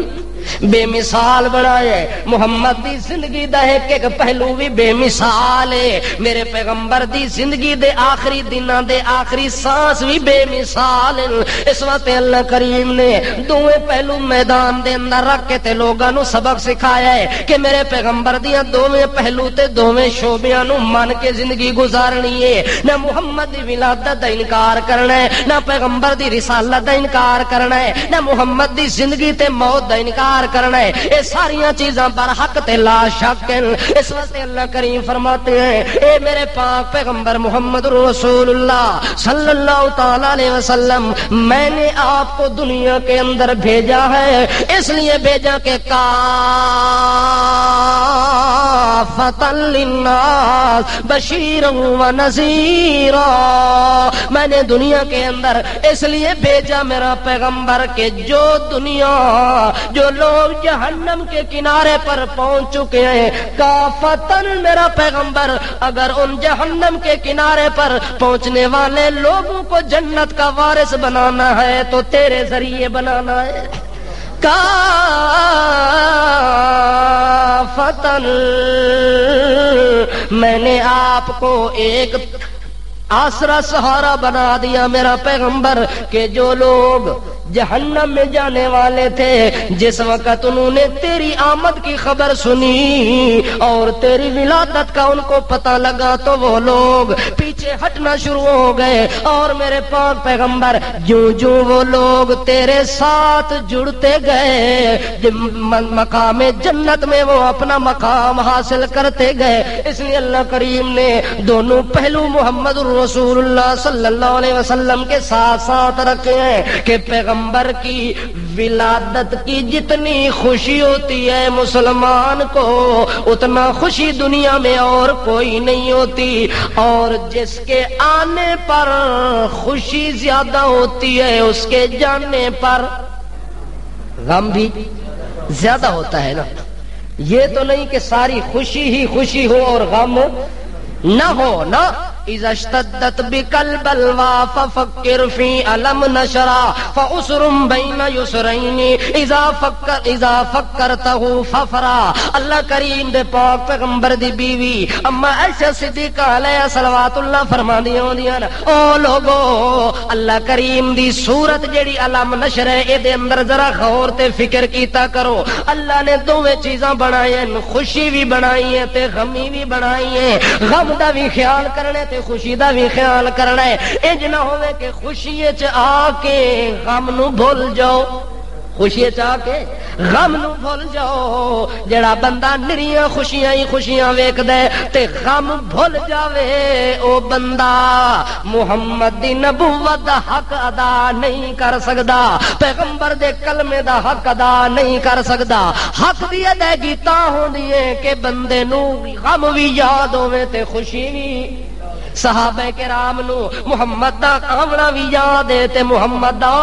بے مثال بنایا ہے۔ محمد دی زندگی دا ایک ایک پہلو بھی بے مثال ہے، میرے پیغمبر دی زندگی دے آخری دنوں دے آخری سانس بھی بے مثال ہے۔ اس وقت اللہ کریم نے دوویں پہلو میدان دے اندر رکھ کے تے لوگاں نو سبق سکھایا ہے کہ میرے پیغمبر دیاں دوویں پہلو تے دوویں شعبیاں نو من کے زندگی گزارنی ہے، نہ محمد دی ولادت دا انکار کرنا ہے، نہ پیغمبر دی رسالت دا انکار کرنا ہے، نہ محمد دی زندگی تے موت دا انکار کرنا ہے، یہ ساریاں چیزاں برحق تے لا شک ہیں۔ اس واسطے اللہ کریم فرماتے ہیں اے میرے پاک پیغمبر محمد رسول اللہ صلی اللہ تعالی علیہ وسلم، میں نے آپ کو دنیا کے اندر بھیجا ہے، اس لیے بھیجا کہ کافۃ للناس بشیرا و نذیرا، میں نے دنیا کے اندر اس لیے بھیجا میرا پیغمبر کہ جو دنیا جو لوگ جہنم کے کنارے پر پہنچ چکے ہیں، کافتن میرا پیغمبر اگر ان جہنم کے کنارے پر پہنچنے والے لوگوں کو جنت کا وارث بنانا ہے تو تیرے ذریعے بنانا ہے۔ کافتن میں نے آپ کو ایک آسرا سہارا بنا دیا میرا پیغمبر کہ جو لوگ جہنم میں جانے والے تھے جس وقت انہوں نے تیری آمد کی خبر سنی اور تیری ولادت کا ان کو پتہ لگا تو وہ لوگ پیچھے ہٹنا شروع ہو گئے، اور میرے پاک پیغمبر جوں جوں وہ لوگ تیرے ساتھ جڑتے گئے مقام جنت میں وہ اپنا مقام حاصل کرتے گئے۔ اس لیے اللہ کریم نے دونوں پہلو محمد رسول اللہ صلی اللہ علیہ وسلم کے ساتھ ساتھ رکھے ہیں کہ پیغمبر کی ولادت کی جتنی خوشی ہوتی ہے مسلمان کو اتنا خوشی دنیا میں اور کوئی نہیں ہوتی، اور جس کے آنے پر خوشی زیادہ ہوتی ہے اس کے جانے پر غم بھی زیادہ ہوتا ہے نا۔ یہ تو نہیں کہ ساری خوشی ہی خوشی ہو اور غم نہ ہو نا، اذا اشتدت بك البلوى ففكر في ألم نشرا فأسر بين يسرين اذا فكرته ففرا. اللہ کریم دے پاک پیغمبر دی بیوی اما عائشہ صدیقہ علیہ صلوات اللہ فرماندیاں ہوندیاں او لوگو اللہ کریم دی صورت جیڑی علم نشر ہے اے دے اندر ذرا غور تے فکر کیتا کرو. اللہ نے دوویں چیزاں بنائی ہیں, خوشی بھی بنائی ہے تے غمی بھی بنائی ہے. غم دا بھی خیال کرنا تے خوشی دا بھی خیال کرنا ہے. انج نہ ہوے کہ خوشی وچ آ کے غم نو بھول جاؤ, خوشی چاہ کے غم نو بھول جاؤ. جڑا بندہ نریاں خوشیاں ہی خوشیاں ویکھ دے تے غم بھول جاوے او بندہ محمد دی نبوت دا حق ادا نہیں کر سکدا, پیغمبر دے کلمے دا حق ادا نہیں کر سکدا. حق دی ادائیگی تاں ہوندی ہے کہ بندے نو غم بھی یاد ہوے تے خوشی بھی. صحابہ کرام نو محمد دا آونا بھی یاد ہے تے محمد دا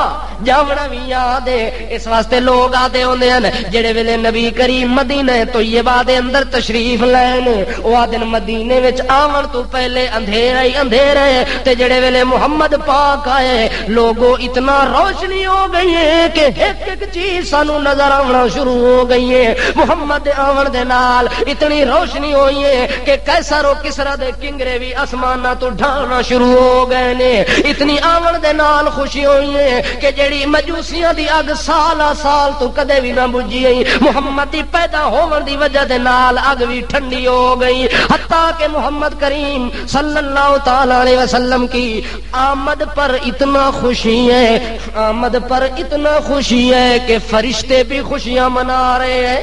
جاونا بھی یاد ہے. اس واسطے لوگ آتے ہوندے ہیں جڑے ویلے نبی کریم مدینہ طیبہ دے اندر تشریف لین او آدن مدینے وچ آون تو پہلے اندھیرا ہی اندھیرا ہے تے جڑے ویلے محمد پاک آئے لوگوں اتنا روشنی ہو گئی ہے کہ ایک ایک چیز سانو نظر آونا شروع ہو گئی ہے. محمد دے آون دے نال اتنی روشنی ہوئی ہے کہ کیسر و کسرا دے کنگرے بھی آسمان تو ڈھالنا شروع ہو گئے نے. اتنی آون دے نال خوشی ہوئی ہے کہ جڑی مجوسیاں دی اگ سال سال تو کدے بھی نہ بجھی گئی, محمد دی پیدا ہون دی وجہ دے نال اگ بھی ٹھنڈی ہو گئی. حتیٰ کہ محمد کریم صلی اللہ تعالی علیہ وسلم کی آمد پر اتنا خوشی ہے, آمد پر اتنا خوشی ہے کہ فرشتے بھی خوشیاں منا رہے ہیں,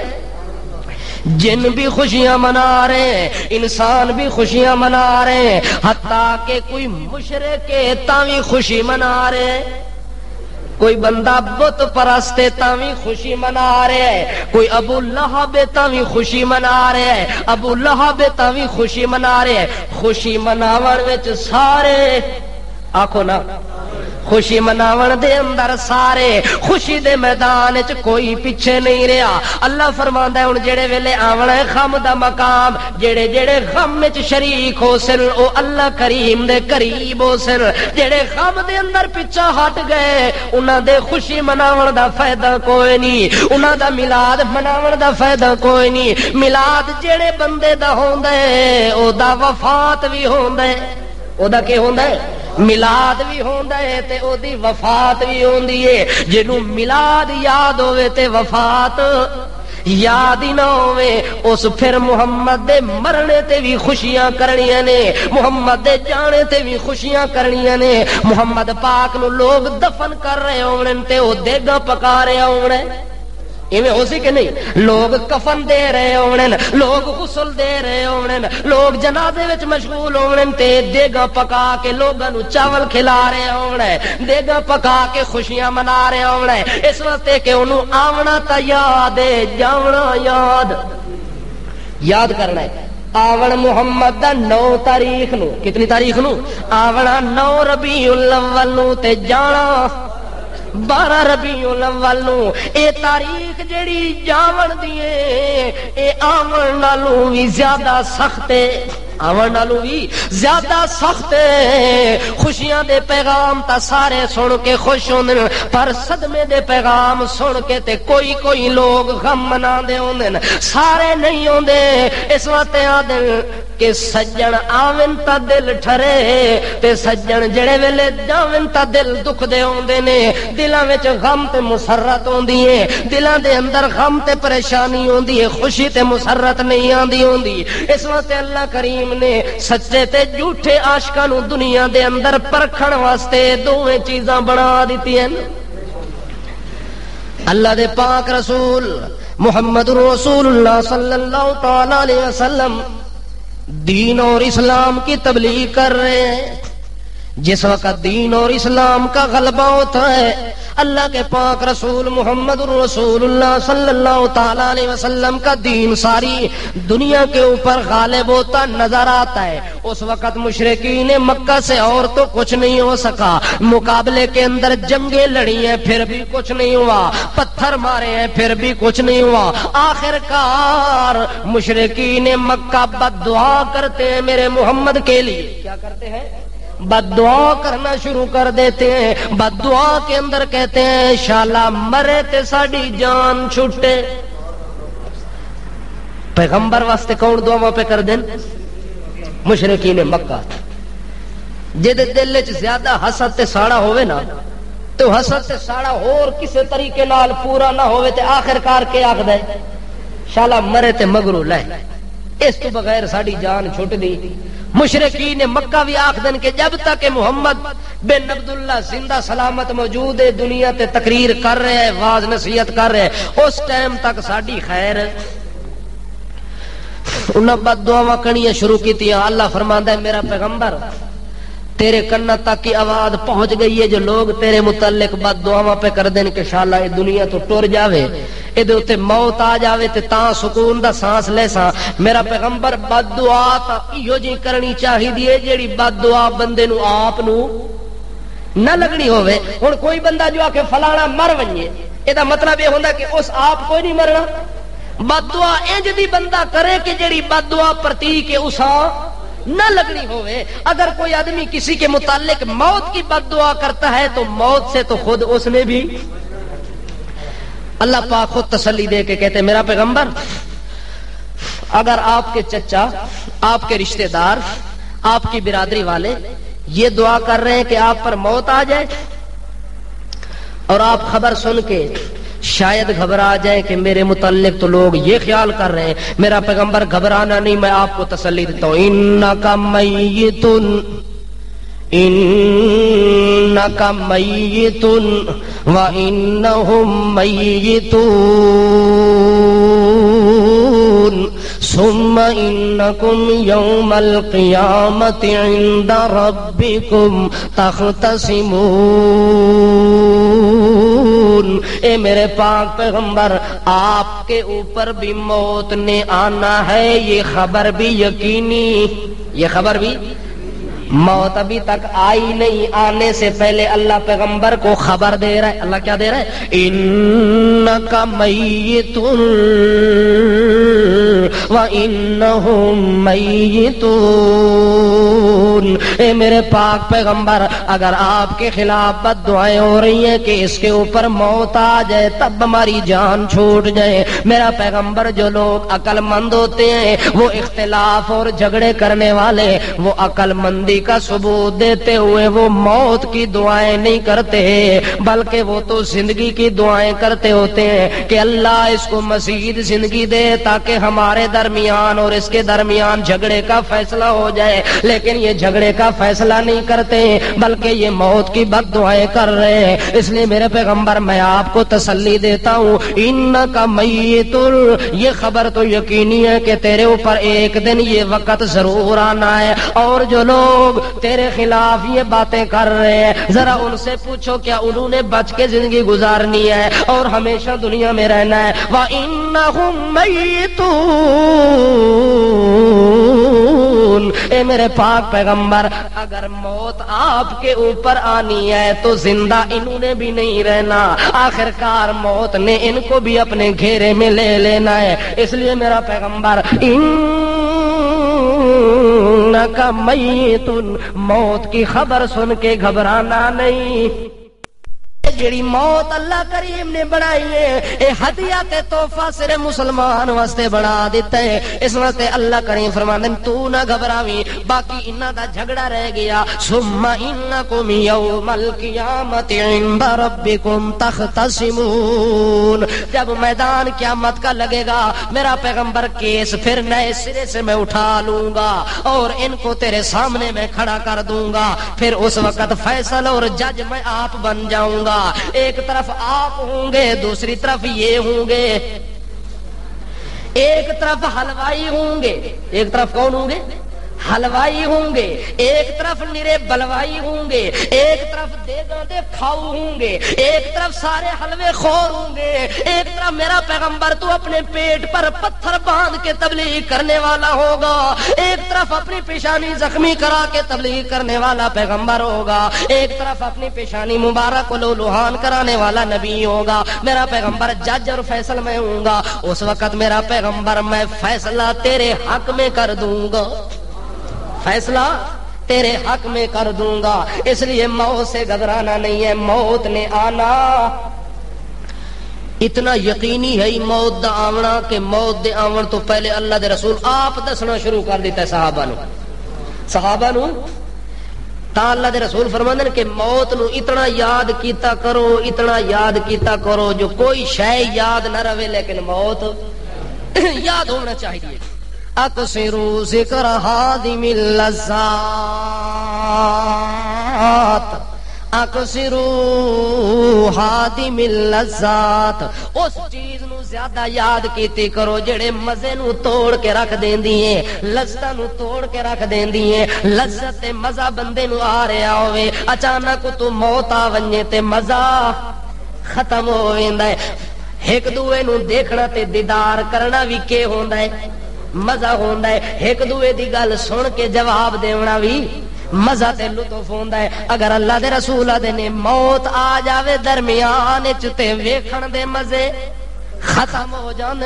جن بھی خوشیاں منا رہے ہیں, انسان بھی خوشیاں منا رہے ہیں, حتیٰ کہ کوئی مشرک تاوی خوشی منا رہے ہیں, کوئی بندہ بت پرستے تاوی خوشی منا رہے ہے, کوئی ابو لہب تاوی خوشی منا رہے ہے, ابو لہب تاوی خوشی منا رہے ہے. خوشی مناون وچ سارے آکھو نا, خوشی مناون دے اندر سارے, خوشی دے میدان وچ کوئی پیچھے نہیں رہا. اللہ فرماندا ہے ہن جڑے ویلے آونا ہے غم دا مقام, جڑے جڑے غم وچ شریک ہو سن او اللہ کریم دے قریب ہو سن. جڑے غم دے اندر پیچھے ہٹ گئے انہاں دے خوشی مناون دا فائدہ کوئی نہیں, انہاں دا میلاد مناون دا فائدہ کوئی نہیں. میلاد جڑے بندے دا ہوندا ہے او دا وفات بھی ہوندا ہے, او دا کی ہوندا ہے میلاد بھی ہوندا ہے تے او دی وفات بھی ہوندی ہے. جنوں میلاد یاد ہوے تے وفات یاد ہی نہ ہوے اس پھر محمد دے مرنے تے بھی خوشیاں کرنیاں نے, محمد دے جانے تے بھی خوشیاں کرنیاں نے. محمد پاک نو لوگ دفن کر رہے ہونے تے او دیگا پکا رہے ہونے, ایویں ہو سی کہ نہیں. لوگ کفن دے رہے ہونے, لوگ غسل دے رہے ہونے, لوگ جنازے وچ مشغول ہونے تے دیگا پکا کے لوگاں نو چاول کھلا رہے ہونے, دیگا پکا کے خوشیاں منا رہے ہونے. اس واسطے کہ انہوں آونا تا یاد ہے, جاونا یاد کرنا ہے. آون محمد دا 9 تاریخ نو, کتنی تاریخ نو آونا 9 ربیع الاول نو تے جانا 12 ربیع الاول نو. اے تاریخ جڑی جاون دی اے آون نالوں وی زیادہ سخت ہے, آون نالوں بھی زیادہ سخت ہے. خوشیاں دے پیغام تا سارے سن کے خوش ہوندے, پر صدمے دے پیغام سن کے تے کوئی لوگ غم منا دے ہوندے, سارے نہیں ہوندے. اس واسطے آدن کہ سجن آون تا دل ٹھرے تے سجن جڑے ویلے جاون تا دل دکھ دے ہوندے نے. دلاں وچ غم تے مسرت ہوندی ہے, دلاں دے اندر غم تے پریشانی ہوندی ہے, خوشی تے مسرت نہیں آندی ہوندی. اس واسطے اللہ کریم نے سچے تے جھوٹے عاشقاں نو دنیا دے اندر پرکھن واسطے دوویں چیزاں بنا دتی ہیں. اللہ دے پاک رسول محمد رسول اللہ صلی اللہ تعالی علیہ وسلم دین اور اسلام کی تبلیغ کر رہے ہیں. جس وقت دین اور اسلام کا غلبہ ہوتا ہے اللہ کے پاک رسول محمد رسول اللہ صلی اللہ تعالی علیہ وسلم کا دین ساری دنیا کے اوپر غالب ہوتا نظر آتا ہے، اس وقت مشرکین مکہ سے اور تو کچھ نہیں ہو سکا، مقابلے کے اندر جنگیں لڑی ہیں پھر بھی کچھ نہیں ہوا، پتھر مارے ہیں پھر بھی کچھ نہیں ہوا، آخر کار مشرکین مکہ بد دعا کرتے ہیں میرے محمد کے لیے، کیا کرتے ہیں؟ بد دعا کرنا شروع کر دیتے ہیں، بد دعا کے اندر کہتے ہیں شالا مرے تے ساڈی جان چھٹے۔ پیغمبر واسطے کون دعا پہ کر دین؟ مشرکین مکہ، جے دل وچ زیادہ حسد تے ساڑا ہوئے نا تو حسد تے ساڑا اور کسے طریقے نال پورا نہ ہوئے تے آخر کار کے آکھدا ہے شالا مرے تے مگرو لے، اس تو بغیر ساڈی جان چھٹ دی۔ مشرکین مکہ بھی آکھ دن کہ جب تک محمد بن عبداللہ زندہ سلامت موجود ہے، دنیا تے تقریر کر رہے ہیں، واز نصیحت کر رہے ہیں، اس ٹائم تک ساڈی خیر۔ انہاں بد دعاواں کرنیاں شروع کیتیاں۔ اللہ فرماندا ہے میرا پیغمبر تیرے کنا تک کی آواز پہنچ گئی ہے، جو لوگ تیرے متعلق بد دعاواں پہ کر دین کہ شالا یہ دنیا تو ٹر جاوے، ادھے اوتے موت آ جاوے تے تاں سکون دا سانس لے ساں۔ میرا پیغمبر بد دعا تا ایو جی کرنی چاہیے ہے جیڑی بد دعا بندے نو آپ نو نہ لگنی ہوئے۔ ہن کوئی بندہ جو آ کے فلانا مر ونجے، ادا مطلب یہ ہوندا کہ اس آپ کوئی نہیں مرنا۔ بد دعا انج دی بندہ کرے کہ جیڑی بد دعا پرتی کہ اساں نہ لگنی ہوئے۔ اگر کوئی آدمی کسی کے متعلق موت کی بد دعا کرتا ہے تو موت سے تو خود اس نے بھی، اللہ پاک خود تسلی دے کے کہتے میرا پیغمبر اگر آپ کے چچا، آپ کے رشتہ دار، آپ کی برادری والے یہ دعا کر رہے ہیں کہ آپ پر موت آ جائے اور آپ خبر سن کے شاید گھبرا جائے کہ میرے متعلق تو لوگ یہ خیال کر رہے ہیں، میرا پیغمبر گھبرانا نہیں، میں آپ کو تسلی دیتا ہوں انکا میتن انکا میتن وانہم میتون ثم انکم یوم القیامت عند ربکم تختصمون۔ اے میرے پاک پیغمبر آپ کے اوپر بھی موت نے آنا ہے، یہ خبر بھی یقینی، یہ خبر بھی، موت ابھی تک آئی نہیں، آنے سے پہلے اللہ پیغمبر کو خبر دے رہا ہے۔ اللہ کیا دے رہا ہے؟ انکا میتون وانہم میتون۔ اے میرے پاک پیغمبر اگر آپ کے خلاف بد دعائیں ہو رہی ہیں کہ اس کے اوپر موت آ جائے تب ہماری جان چھوٹ جائے، میرا پیغمبر جو لوگ عقل مند ہوتے ہیں وہ اختلاف اور جھگڑے کرنے والے وہ عقل مندی کا ثبوت دیتے ہوئے وہ موت کی دعائیں نہیں کرتے بلکہ وہ تو زندگی کی دعائیں کرتے ہوتے ہیں کہ اللہ اس کو مزید زندگی دے تاکہ ہمارے درمیان اور اس کے درمیان جھگڑے کا فیصلہ ہو جائے، لیکن یہ جھگڑے کا فیصلہ نہیں کرتے بلکہ یہ موت کی بد دعائیں کر رہے ہیں۔ اس لیے میرے پیغمبر میں آپ کو تسلی دیتا ہوں انکا میت، یہ خبر تو یقینی ہے کہ تیرے اوپر ایک دن یہ وقت ضرور آنا ہے، اور جو لوگ تیرے خلاف یہ باتیں کر رہے ہیں ذرا ان سے پوچھو کیا انہوں نے بچ کے زندگی گزارنی ہے اور ہمیشہ دنیا میں رہنا ہے؟ وَإِنَّهُمْ مَيِّتُونَ۔ اے میرے پاک پیغمبر اگر موت آپ کے اوپر آنی ہے تو زندہ انہوں نے بھی نہیں رہنا، آخر کار موت نے ان کو بھی اپنے گھیرے میں لے لینا ہے۔ اس لیے میرا پیغمبر انکا میتن، موت کی خبر سن کے گھبرانا نہیں۔ جیڑی موت اللہ کریم نے بنائی ہے اے ہدیہ تے تحفہ صرف مسلمان واسطے بنا دیتا ہے، اس واسطے اللہ کریم فرماندے تو نہ گھبراویں، باقی انہاں دا جھگڑا رہ گیا۔ ثم انکم یوم القیامت عند ربکم تختصمون۔ جب میدان قیامت کا لگے گا میرا پیغمبر کیس پھر نئے سرے سے میں اٹھا لوں گا اور ان کو تیرے سامنے میں کھڑا کر دوں گا، پھر اس وقت فیصل اور جج میں آپ بن جاؤں گا۔ ایک طرف آپ ہوں گے، دوسری طرف یہ ہوں گے، ایک طرف حلوائی ہوں گے، ایک طرف کون ہوں گے؟ حلوائی ہوں گے، ایک طرف نرے بلوائی ہوں گے، ایک طرف دیگاں دے کھاؤ ہوں گے، ایک طرف سارے حلوے خور ہوں گے، ایک طرف میرا پیغمبر تو اپنے پیٹ پر پتھر باندھ کے تبلیغ کرنے والا ہوگا، ایک طرف اپنی پیشانی زخمی کرا کے تبلیغ کرنے والا پیغمبر ہوگا، ایک طرف اپنی پیشانی مبارک کو لولوہان کرانے والا نبی ہوگا۔ میرا پیغمبر جج اور فیصل میں ہوں گا، اس وقت میرا پیغمبر میں فیصلہ تیرے حق میں کر دوں گا، فیصلہ تیرے حق میں کر دوں گا۔ اس لیے موت سے گھبرانا نہیں ہے، موت نے آنا اتنا یقینی ہے موت دا آونا کہ موت دے آون تو پہلے اللہ دے رسول آپ دسنا شروع کر دیتا ہے صحابہ نو تا اللہ دے رسول فرماندے نے کہ موت نو اتنا یاد کیتا کرو، اتنا یاد کیتا کرو جو کوئی شے یاد نہ رہے لیکن موت یاد ہونا چاہیے۔ اکثروا ذکر ہادم اللذات، اکثروا ہادم اللذات، اس چیز نو زیادہ یاد کیتی کرو جڑے مزے نو توڑ کے رکھ دیندی ہیں، لذتاں نو توڑ کے رکھ دیندی ہیں۔ لذت تے مزہ بندے نو آ رہا ہوئے، اچانک تو موت آ ونجے تے مزہ ختم ہو ویندا ہے۔ ایک دوے نو دیکھنا تے دیدار کرنا بھی کی ہوندا ہے، مزہ ہوندا ہے۔ ایک دوے دی گل سن کے جواب دینا بھی مزہ تے لطف ہوندا ہے۔ اگر اللہ دے رسول دے نے موت آ جاوے درمیان وچ تے ویکھن دے مزے ختم ہو جاندے،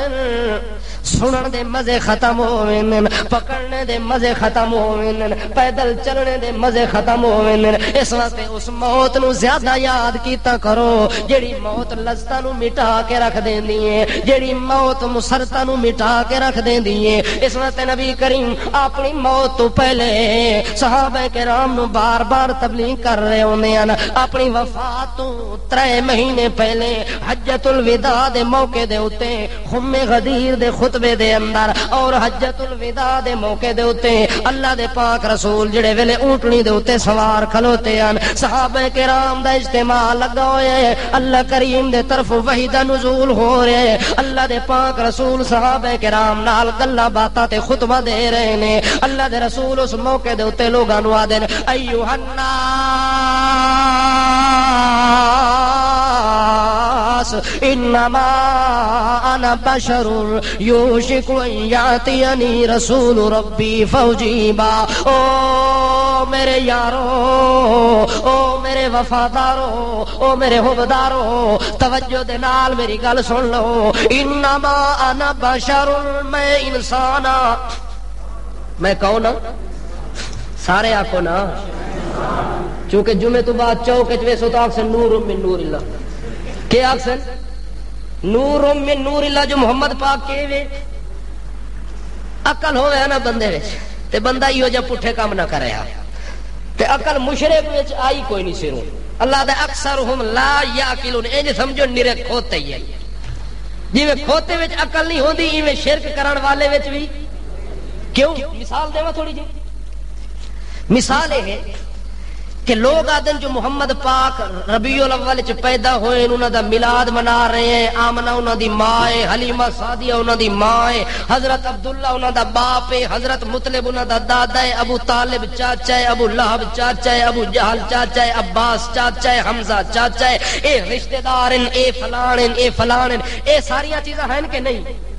سنن دے مزے ختم ہو ویندے، پکڑنے دے مزے ختم ہو ویندے، پیدل چلنے دے مزے ختم ہو ویندے۔ اس واسطے اس موت نو زیادہ یاد کیتا کرو جیڑی موت لذتاں نو مٹا کے رکھ دیندی ہے، جیڑی موت مسرتاں نو مٹا کے رکھ دیندی ہے۔ اس واسطے نبی کریم اپنی موت تو پہلے صحابہ کرام نو بار بار تبلیغ کر رہے ہوندے ہیں۔ اپنی وفات تو 3 مہینے پہلے حجۃ الوداع دے موقع دے اوتے خم غدیر دے خطبے دے اندر اور حجۃ الوداع دے موقع دے اوتے اللہ دے پاک رسول جڑے ویلے اونٹنی دے اوتے سوار کھلوتے ہیں، صحابہ کرام دا اجتماع لگا ہویا ہے، اللہ کریم دے طرف وحی دا نزول ہو رہا ہے، اللہ دے پاک رسول صحابہ کرام نال گلاں باتاں تے خطبہ دے رہے نے۔ اللہ دے رسول اس موقع دے اوتے لوگاں نو آدے ایھا الناس انما انا بشر یوشک ان یاتینی رسول ربی فوجیبا۔ او میرے یارو، او میرے وفادارو، او میرے حبدارو، توجہ دے نال میری گل سن لو۔ انما انا بشر، میں انسان ہاں۔ میں کون ہاں؟ سارے آکھو نا، چونکہ جمعے تو بعد چوک ویسو تو آکسن نور من نور اللہ، کیا آکسن نور من نور اللہ، جو محمد پاک کے وے عقل ہوئے نا بندے وچ تے بندہ ایو جا پٹھے کام نہ کرے تے عقل مشرک وچ آئی کوئی نہیں سروں۔ اللہ دے اکثرہم لا یاقلون، انج سمجھو نرے کھوتے ہی ہے، جویں کھوتے وچ عقل نہیں ہوندی ایویں شرک کرن والے وچ بھی کیوں۔ مثال دیواں تھوڑی جی، مثال ہے کہ لوگ آدن جو محمد پاک ربیع الاول چ پیدا ہوئے انہاں دا میلاد منا رہے ہیں، آمنہ انہاں دی ماں ہے، حلیمہ سعدیہ انہاں دی ماں ہے، حضرت عبداللہ انہاں دا باپ ہے، حضرت مطلب انہاں دا دادا ہے، ابو طالب چاچا ہے، ابو لہب چاچا ہے، ابو جہل چاچا ہے، عباس چاچا ہے، حمزہ چاچا ہے، اے رشتہ دار ہیں، اے فلان ہیں، اے فلان ہیں، اے ساریاں چیزاں ہیں کہ نہیں؟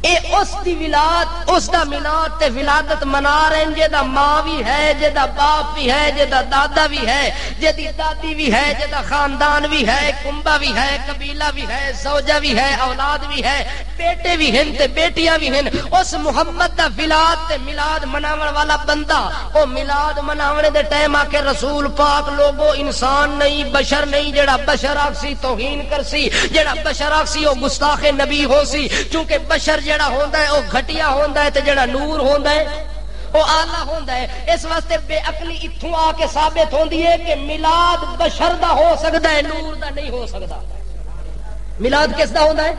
اے اس دی ولاد، اس دا میلاد تے ولادت منا رہے ہیں، جے دا ماں بھی ہے، جے دا باپ بھی ہے، جے دا دادا بھی ہے، جے دی دادی بھی ہے، جے دا خاندان بھی ہے، کنبہ بھی ہے، قبیلہ بھی ہے، زوجہ بھی ہے، اولاد بھی ہے، بیٹے بھی ہیں تے بیٹیاں بھی ہیں۔ اس محمد دا ولاد تے میلاد مناون والا بندہ او میلاد مناونے دے ٹائم آ کے رسول پاک لوگو انسان نہیں، بشر نہیں، جڑا بشر آکسی توہین کرسی، جڑا بشر آکسی او گستاخ نبی ہو سی، چونکہ بشر جڑا ہوندا ہے او گھٹیا ہوندا ہے تے جڑا نور ہوندا ہے او اعلی ہوندا ہے۔ اس واسطے بے عقلی اتھوں آ کے ثابت ہوندی ہے کہ میلاد بشر دا ہو سکدا ہے، نور دا نہیں ہو سکدا۔ میلاد کس دا ہوندا ہے؟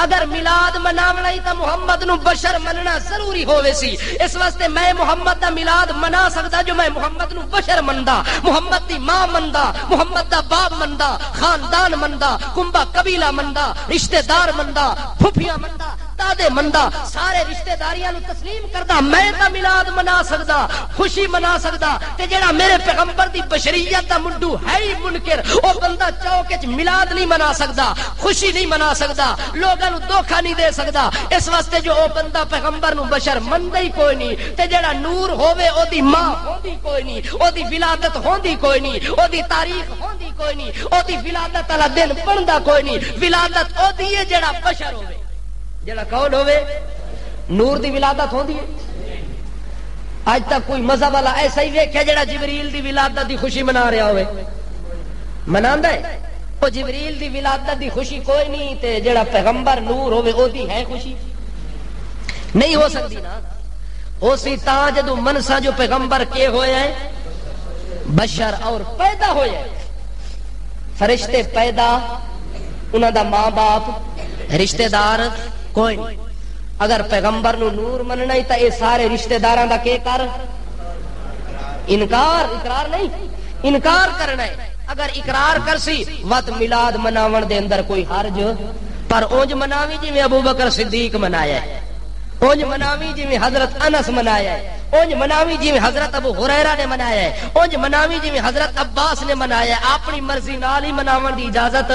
اگر میلاد مناونا ہی تا محمد نو بشر مننا ضروری ہووے سی۔ اس واسطے میں محمد دا میلاد منا سکدا جو میں محمد نو بشر مندا، محمد دی ماں مندا، محمد دا باپ مندا، خاندان مندا، کنبہ قبیلہ مندا، رشتہ دار مندا، پھپھیاں مندا، خدا دے مندا سارے رشتہ داریاں نو تسلیم کردا میں تا میلاد منا سکدا خوشی منا سکدا تے جڑا میرے پیغمبر دی بشریت دا منڈو ہے ہی منکر او بندہ چوک وچ میلاد نہیں منا سکدا خوشی نہیں منا سکدا لوگاں نو دھوکا نہیں دے سکدا اس واسطے جو او بندہ پیغمبر نو بشر مندا ہی کوئی نہیں تے جڑا نور ہووے او دی ماں ہوندی کوئی نہیں او دی ولادت ہوندی کوئی نہیں او دی تاریخ ہوندی کوئی نہیں او دی ولادت والا دن بندا کوئی نہیں ولادت او دی ہے جڑا بشر ہووے جڑا کون ہووے نور دی ولادت ہوندی ہے آج تک کوئی مذہب والا ایسا ہی ویکھیا جڑا جبریل دی ولادت دی خوشی منا رہا ہوئے مناندا ہے او جبریل دی ولادت دی خوشی کوئی نہیں تے جڑا پیغمبر نور ہوئے او دی ہے خوشی نہیں ہو سکتی نا او سی تا جدو منسا جو پیغمبر کے ہوئے ہیں بشر اور پیدا ہوئے ہیں فرشتے پیدا انہاں دا ماں باپ رشتہ دار کوئی نہیں اگر پیغمبر نو نور مننا ہی تا اے سارے رشتہ داراں دا کے کر انکار اقرار نہیں انکار کرنا ہے اگر اقرار کرسی وقت میلاد مناون دے اندر کوئی حرج پر اونج مناوی جی میں ابو بکر صدیق منایا ہے اونج مناوی جی میں حضرت انس منایا ہے اونج مناوی جی میں حضرت ابو ہریرہ نے منایا ہے اونج مناوی جی میں حضرت عباس نے منایا ہے اپنی مرضی نال ہی مناون دی اجازت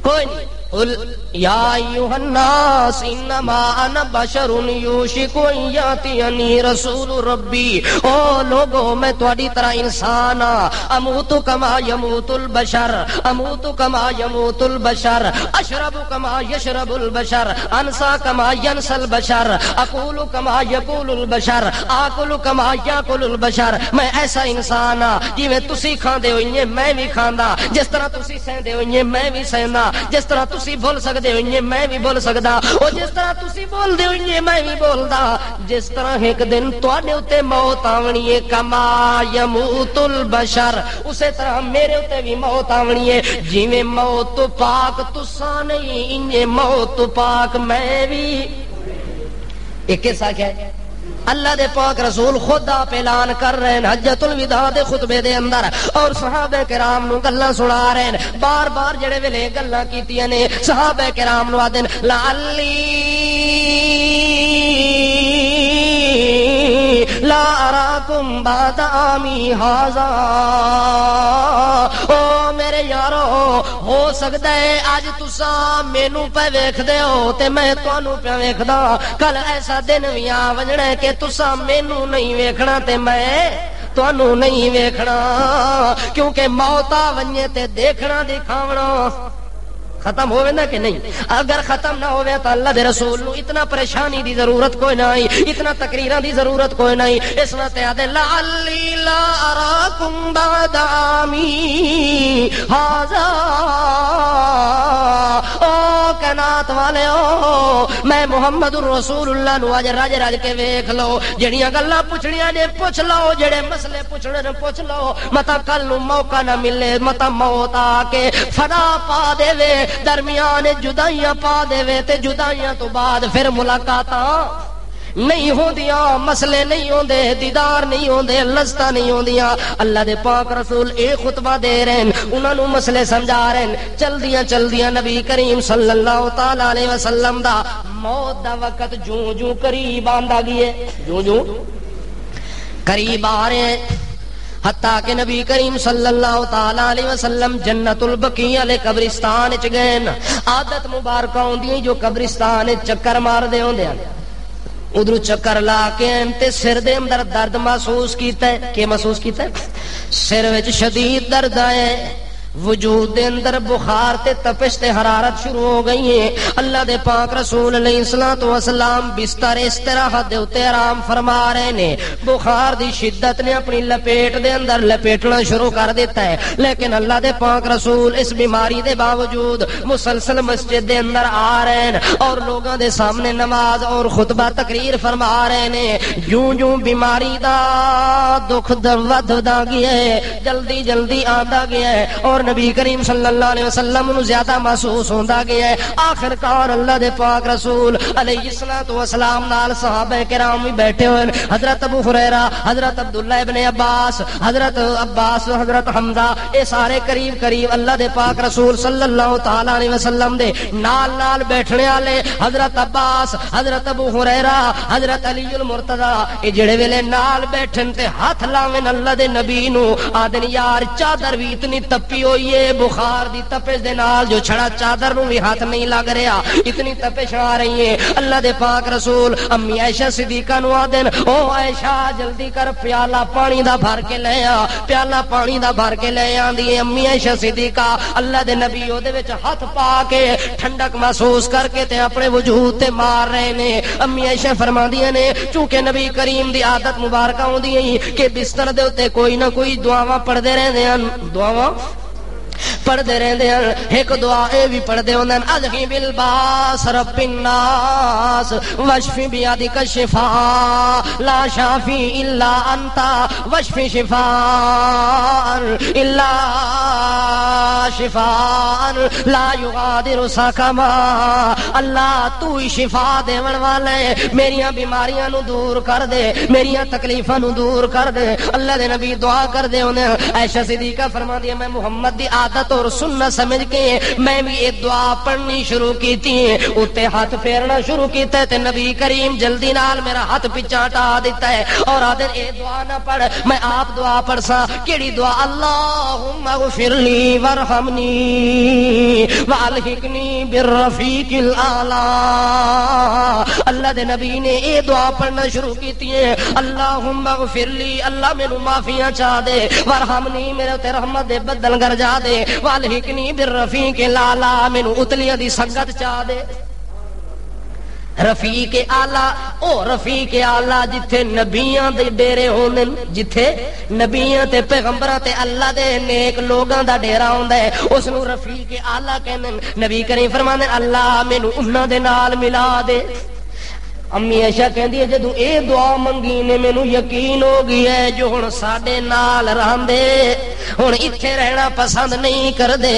کوئی نہیں قل یا ایھا الناس انما انا بشر یوشک ان یاتینی رسول ربی او لوگو میں تہاڈی طرح انسان ہاں اموت کما یموت البشر اموت کما یموت البشر اشرب کما یشرب البشر انسا کما ینسى البشر اقول کما یقول البشر آکل کما یاکل البشر میں ایسا انسان ہاں جویں تسی کھاندے ہو انجے میں بھی کھاندا جس طرح تسی سہندے ہو انجے میں بھی سہندا جس طرح تسی بول سکدے ہو انجے میں بھی بول سکدا او جس طرح تسی بول دے ہو انجے میں بھی بولدا جس طرح ایک دن تواڈے اوتے موت آونی ہے کما یموت البشر اسی طرح میرے اوتے بھی موت آونی ہے جویں موت تو پاک تساں نہیں انجے موت تو پاک میں بھی ایک کیسا کیا ہے اللہ دے پاک رسول خود آپ اعلان کر رہے ہیں حجۃ الوداع دے خطبے دے اندر اور صحابہ کرام نو گلاں سنا رہے ہیں بار بار جڑے ویلے گلاں کیتیاں نے صحابہ کرام نو آدن لعلی لا اراکم بعد عامی ھذا او میرے یارو ہو سکدا ہے اج تساں مینوں پہ ویکھدے ہو تے میں تانوں پہ ویکھدا کل ایسا دن وی آ وجنا ہے کہ تساں مینوں نہیں ویکھنا تے میں تانوں نہیں ویکھنا کیونکہ موت آ ونجے تے دیکھنا دکھاونا ختم ہوئے نا کہ نہیں اگر ختم نہ ہوئے تو اللہ دے رسول نو اتنا پریشانی دی ضرورت کوئی نہیں اتنا تقریران دی ضرورت کوئی نہیں اس وقت آدھے لعلی لا اراکم بعد عامی ھذا او کائنات والے او میں محمد رسول اللہ نو اج رج رج کے ویکھ لو جڑیاں گلاں پوچھنیاں نے پوچھ لو جڑے مسئلے پوچھنے نے پوچھ لو متا کل نو موقع نہ ملے متا موت آ کے فنا پا دے وے درمیان جدائیاں پا دے وے تے جدائیاں تو بعد پھر ملاقاتاں نہیں ہوندیاں مسئلے نہیں ہوندے دیدار نہیں ہوندے لذتاں نہیں ہوندیاں اللہ دے پاک رسول اے خطبہ دے رہے ہیں انہاں نو مسئلے سمجھا رہے ہیں چلدیاں نبی کریم صلی اللہ تعالی علیہ وسلم دا موت دا وقت جوں جوں قریب آندا گئے جوں قریب آ رہے ہیں حتیٰ کہ نبی کریم صلی اللہ تعالی علیہ وسلم جنت البقیع علیہ قبرستان چ گئے عادت مبارکہ ہوندی جو قبرستان چکر مار دے ہوندے ادھر چکر لا کے تے سر دے اندر درد محسوس کیتا ہے کہ محسوس کیتا ہے سر وچ شدید درد آئے وجود دے اندر بخار تے تپش تے حرارت شروع ہو گئی ہے اللہ دے پاک رسول علیہ الصلوۃ والسلام بستر استراحت دے اوتے آرام فرما رہے نے بخار دی شدت نے اپنی لپیٹ دے اندر لپیٹنا شروع کر دیتا ہے لیکن اللہ دے پاک رسول اس بیماری دے باوجود مسلسل مسجد دے اندر آ رہے ہیں اور لوگاں دے سامنے نماز اور خطبہ تقریر فرما رہے نے جوں جوں بیماری دا دکھ وددا گیا ہے جلدی آندا گیا ہے اور نبی کریم صلی اللہ علیہ وسلم نو زیادہ محسوس ہوندا گیا ہے۔ آخر کار اللہ دے پاک رسول علیہ الصلوۃ والسلام نال صحابہ کرام بھی بیٹھے ہوئے، حضرت ابو ہریرہ، حضرت عبداللہ ابن عباس، حضرت عباس، حضرت حمزہ، اے سارے قریب قریب اللہ دے پاک رسول صلی اللہ تعالی علیہ وسلم دے نال نال بیٹھنے والے حضرت عباس، حضرت ابو ہریرہ، حضرت علی المرتضی، اے جڑے ویلے نال بیٹھن تے ہاتھ لاویں اللہ دے نبی نو آدن یار چادر بھی اتنی تپی ہوئی ہے، بخار دی تپش دے نال جو چھڑا چادر نو بھی ہاتھ نہیں لگ رہا، اتنی تپش آ رہی ہے۔ اللہ دے پاک رسول امی عائشہ صدیقہ نو آدن او عائشہ جلدی کر پیالہ پانی دا بھر کے لے آ، پیالہ پانی دا بھر کے لے آندی ہے۔ امی عائشہ صدیقہ اللہ دے نبی او دے وچ ہاتھ پا کے ٹھنڈک محسوس کر کے تے اپنے وجود تے مار رہے نے۔ امی عائشہ فرماندیاں نے چونکہ نبی کریم دی عادت مبارکہ ہوندی ہے کہ بستر دے اوتے کوئی نہ کوئی دعاواں پڑھدے رہندے ہیں، دعاواں پڑھتے رہتے ہیں۔ ایک دعا اے بھی پڑھتے ہوندے ہیں اذہی بالباس رب الناس واشفی بیادک الشفاء لا شافی الا انت واشفی شفاء الا شفاء لا یغادر سقما۔ اللہ تو ہی شفا دیون والا ہے، میریاں بیماریاں نو دور کر دے، میریاں تکلیفاں نو دور کر دے۔ اللہ دے نبی دعا کر دے ہوندے ہیں۔ عائشہ صدیقہ فرماندی ہے میں محمد دی عادت اور سنت سمجھ کے میں بھی یہ دعا پڑھنی شروع کی تھی، اتے ہاتھ پھیرنا شروع کیتا ہے تے نبی کریم جلدی نال میرا ہاتھ پیچھے ہٹا دیتا ہے اور آدھر اے دعا نہ پڑھ، میں آپ دعا پڑھ سا۔ کیڑی دعا؟ اللہم اغفر لی وارحمنی والحقنی بالرفیق الاعلی۔ اللہ دے نبی نے اے دعا پڑھنا شروع کی ہے، اللہم اغفر لی، اللہ مینوں معافیاں چاہ دے، وارحمنی میرے تے رحمت دے بدل گرجا دے، والحقنی بالرفیق الاعلی مینوں اتلیاں دی سنگت چاہ دے۔ رفیق اعلی او رفیق اعلی جتھے نبیاں دے ڈیرے ہوندے، جتھے نبیاں تے پیغمبراں تے اللہ دے نیک لوگاں دا ڈیرا ہوندا ہے اس نو رفیق اعلی کہندے۔ نبی کریم فرماندے اللہ مینوں انہاں دے نال ملا دے۔ امی عائشہ کہندی ہے جدوں اے دعا منگی نے مینوں یقین ہو گیا ہے جو ہن ساڈے نال رہندے ہن ایتھے رہنا پسند نہیں کردے۔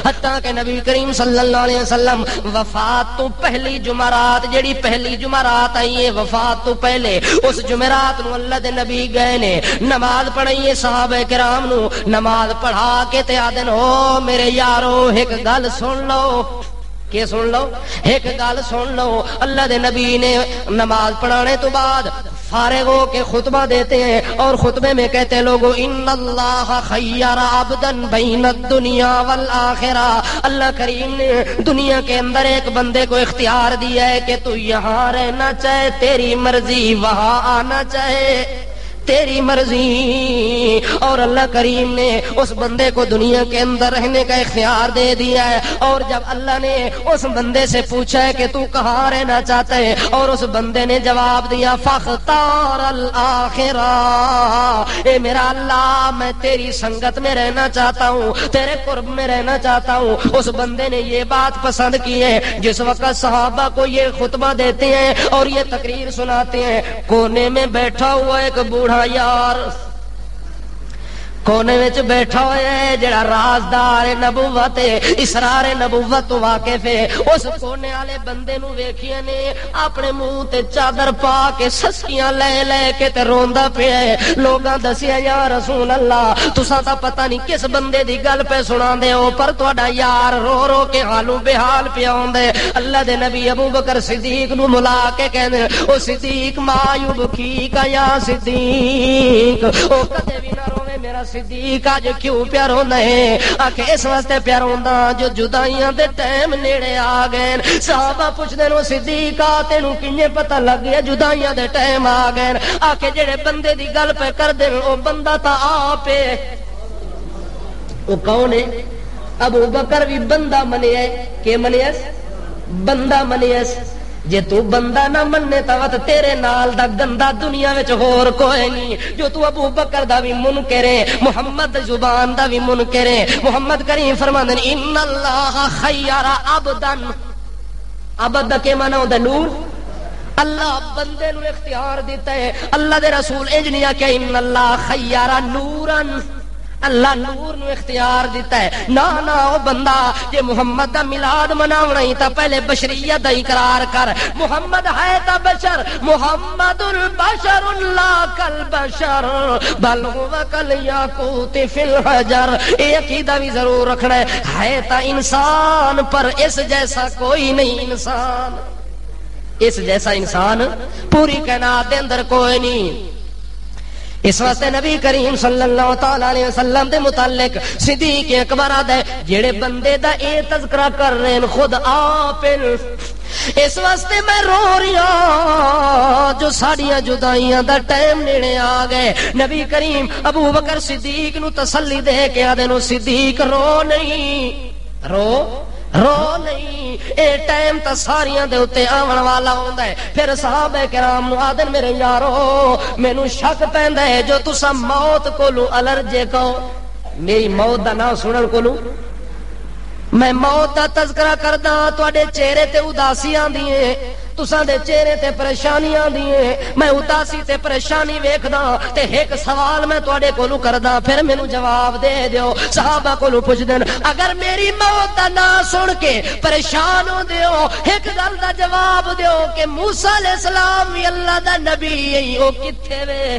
حتیٰ کہ نبی کریم صلی اللہ علیہ وسلم وفات تو پہلی جمعرات جڑی پہلی جمعرات آئی ہے وفات تو پہلے اس جمعرات نو اللہ دے نبی گئے نے نماز پڑھائی ہے صحابہ کرام نو، نماز پڑھا کے تے آدن ہو میرے یارو ایک گل سن لو، کہ سن لو ایک گل سن لو۔ اللہ دے نبی نے نماز پڑھانے تو بعد فارغ ہو کے خطبہ دیتے ہیں اور خطبے میں کہتے ہیں لوگو ان اللہ خیر عبدا بین الدنیا والآخرہ، اللہ کریم نے دنیا کے اندر ایک بندے کو اختیار دیا ہے کہ تو یہاں رہنا چاہے تیری مرضی، وہاں آنا چاہے تیری مرضی، اور اللہ کریم نے اس بندے کو دنیا کے اندر رہنے کا اختیار دے دیا ہے۔ اور جب اللہ نے اس بندے سے پوچھا ہے کہ تو کہاں رہنا چاہتا ہے اور اس بندے نے جواب دیا فاختار الآخرہ، اے میرا اللہ میں تیری سنگت میں رہنا چاہتا ہوں، تیرے قرب میں رہنا چاہتا ہوں۔ اس بندے نے یہ بات پسند کی ہے۔ جس وقت صحابہ کو یہ خطبہ دیتے ہیں اور یہ تقریر سناتے ہیں کونے میں بیٹھا ہوا ایک بوڑھا یار کونے وچ بیٹھا ہوا ہے جڑا رازدار نبوت اسرار نبوت تو واقف ہے، اس کونے والے بندے نو ویکھیا نے اپنے منہ تے چادر پا کے سسکیاں لے لے کے تے روندا پیا ہے۔ لوگاں دسیا یا رسول اللہ تساں تا پتہ نہیں کس بندے دی گل پہ سناندے ہو پر تہاڈا یار رو رو کے حالوں بحال پیا ہوندا ہے۔ اللہ دے نبی ابو بکر صدیق نو ملا کے کہندے او صدیق ما یبکی کا یا صدیق، او کدے بھی نہ روے میرا صدیق اج کیوں پیار ہوندا ہے؟ آکھے اس واسطے پیار ہوندا جو جدائیاں دے ٹائم نیڑے آ گئے۔ صحابہ پوچھدے نو صدیقا تینوں کیویں پتہ لگ گیا جدائیاں دے ٹائم آ گئے؟ آکھے جڑے بندے دی گل پہ کردے او بندہ تا آپ ہے۔ او کون ہے؟ ابو بکر بھی بندہ منیا کہ منیا بندہ منیا۔ جے تو بندہ نہ مننے تا تیرے نال دا گندا دنیا وچ ہور کوئی نہیں۔ جو تو ابو بکر دا بھی منکر ہے، محمد زبان دا بھی منکر ہے۔ محمد کریم فرماندے ان اللہ خیر عبدا، عبد کے معنی ہوندا نور، اللہ بندے نو اختیار دیتا ہے۔ اللہ دے رسول انج نہیں کہ ان اللہ خیر نورا، اللہ نور نو اختیار دیتا ہے نا او بندہ جے محمد دا میلاد مناونا ہی تا پہلے بشریت دا اقرار کر محمد ہے تا بشر محمد البشر لا کالبشر بل هو کالیاقوت فی الحجر یہ عقیدہ بھی ضرور رکھنا ہے تا انسان پر اس جیسا کوئی نہیں انسان اس جیسا انسان پوری کائنات دے اندر کوئی نہیں اس واسطے نبی کریم صلی اللہ تعالی علیہ وسلم دے متعلق صدیق اکبر آدھے جڑے بندے دا اے تذکرہ کر رہے ہیں خود آپ اس واسطے میں رو رہی ہوں جو ساڑیاں جدائیاں دا ٹائم نیڑے آ گئے نبی کریم ابو بکر صدیق نو تسلی دے کے آدھے نو صدیق رو نہیں رو نہیں اے ٹائم تا ساریاں دے اتے آون والا ہوندا ہے پھر صحابہ کرام نو آدن میرے یارو مینوں شک پیندا ہے جو تساں موت کولو الرجک ہو میری موت دا نام سنن کولو میں موت دا تذکرہ کردا تواڈے چہرے تے اداسی آندی ہے تساں دے چہرے تے پریشانی آندی ہے میں اداسی تے پریشانی ویکھدا تے ایک سوال میں تواڈے کولو کردا پھر مینوں جواب دے دیو صحابہ کولو پوچھ دین اگر میری موت دا نام سن کے پریشان ہو دیو ایک گل دا جواب دیو کہ موسیٰ علیہ السلام بھی اللہ دا نبی ہے او کتھے وے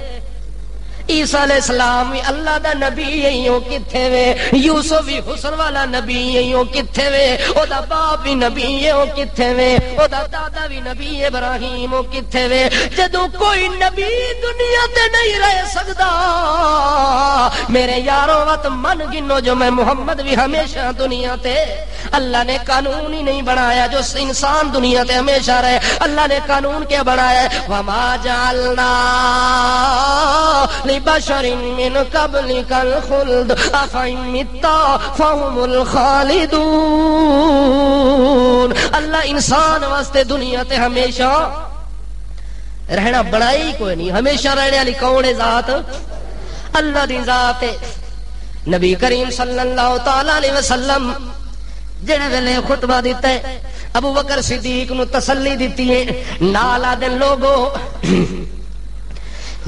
عیسیٰ علیہ السلام بھی اللہ دا نبی ہے او کتھے وے یوسف بھی حسن والا نبی ہے او کتھے وے او دا باپ بھی نبی ہے او کتھے وے او دا دادا بھی نبی ابراہیم او کتھے وے جدوں کوئی نبی دنیا تے نہیں رہ سکدا میرے یارو وقت من گنو جو میں محمد بھی ہمیشہ دنیا تے اللہ نے قانون ہی نہیں بنایا جو انسان دنیا تے ہمیشہ رہے اللہ نے قانون کیا بنایا ہے وما جعلنا لبشر من قبلك الخلد افإن مت فهم الخالدون اللہ انسان واسطے دنیا تے ہمیشہ رہنا بنائی کوئی نہیں ہمیشہ رہنے والی کون ہے ذات اللہ دی ذات ہے نبی کریم صلی اللہ تعالی علیہ وسلم جڑے ویلے خطبہ دیتا ہے ابو بکر صدیق نو تسلی دیتی ہے نال آدن لوگو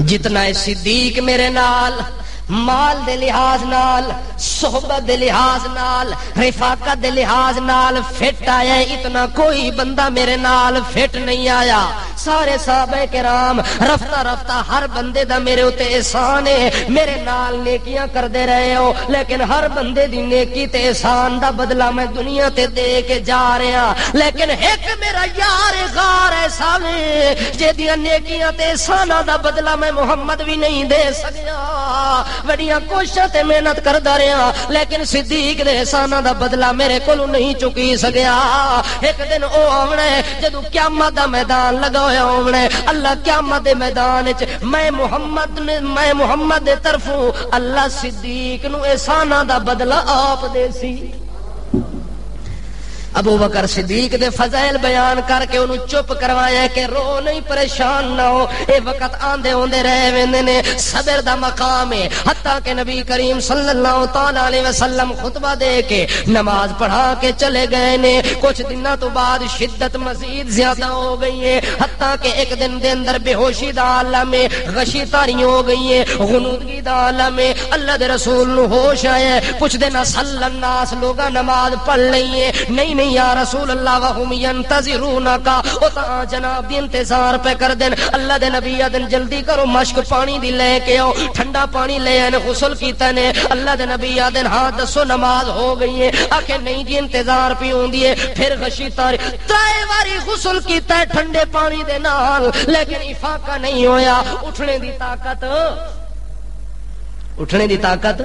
جتنا ہے صدیق میرے نال مال دے لحاظ نال صحبت دے لحاظ نال رفاقت دے لحاظ نال فٹ آیا ہے اتنا کوئی بندہ میرے نال فٹ نہیں آیا سارے صحابہ کرام رفتہ رفتہ ہر بندے دا میرے اتے احسان ہے میرے نال نیکیاں کر دے رہے ہو لیکن ہر بندے دی نیکی تے احسان دا بدلہ میں دنیا تے دے کے جا رہا لیکن ایک میرا یار غار ایسا وے جے دیاں نیکیاں تے احساناں دا بدلہ میں محمد بھی نہیں دے سکیا بڑیاں کوششاں تے محنت کردا رہا لیکن صدیق دے احساناں دا بدلہ میرے کولوں نہیں چکی سکیا ایک دن او آونا ہے جدوں قیامت دا میدان لگا ہویا ہونا ہے اللہ قیامت دے میدان وچ میں محمد دے طرفوں اللہ صدیق نو احساناں دا بدلہ آپ دے سی ابو بکر صدیق دے فضائل بیان کر کے انہوں چپ کروایا کہ رو نہیں پریشان نہ ہو اے وقت آندے ہوندے رہے ویندے نے صبر دا مقام ہے حتیٰ کہ نبی کریم صلی اللہ تعالی علیہ وسلم خطبہ دے کے نماز پڑھا کے چلے گئے نے کچھ دنوں تو بعد شدت مزید زیادہ ہو گئی ہے حتیٰ کہ ایک دن دے اندر بے ہوشی دا عالم میں غشی تاری ہو گئی ہے غنودگی دا عالم میں اللہ دے رسول نو ہوش آئے پوچھ دینا صلی الناس لوگا نماز پڑھ لئیے نہیں یا رسول اللہ وہم ینتظرونکا او تا جناب دی انتظار پہ کر دین اللہ دے نبی آدن جلدی کرو مشک پانی دی لے کے آؤ ٹھنڈا پانی لے آنے غسل کیتا نے اللہ دے نبی آدن ہاں دسو نماز ہو گئی ہے آکھے نہیں جی انتظار پی ہوں دیئے پھر غشی تاری ترائے واری غسل کیتا ہے ٹھنڈے پانی دے نال لیکن افاقہ نہیں ہویا اٹھنے دی طاقت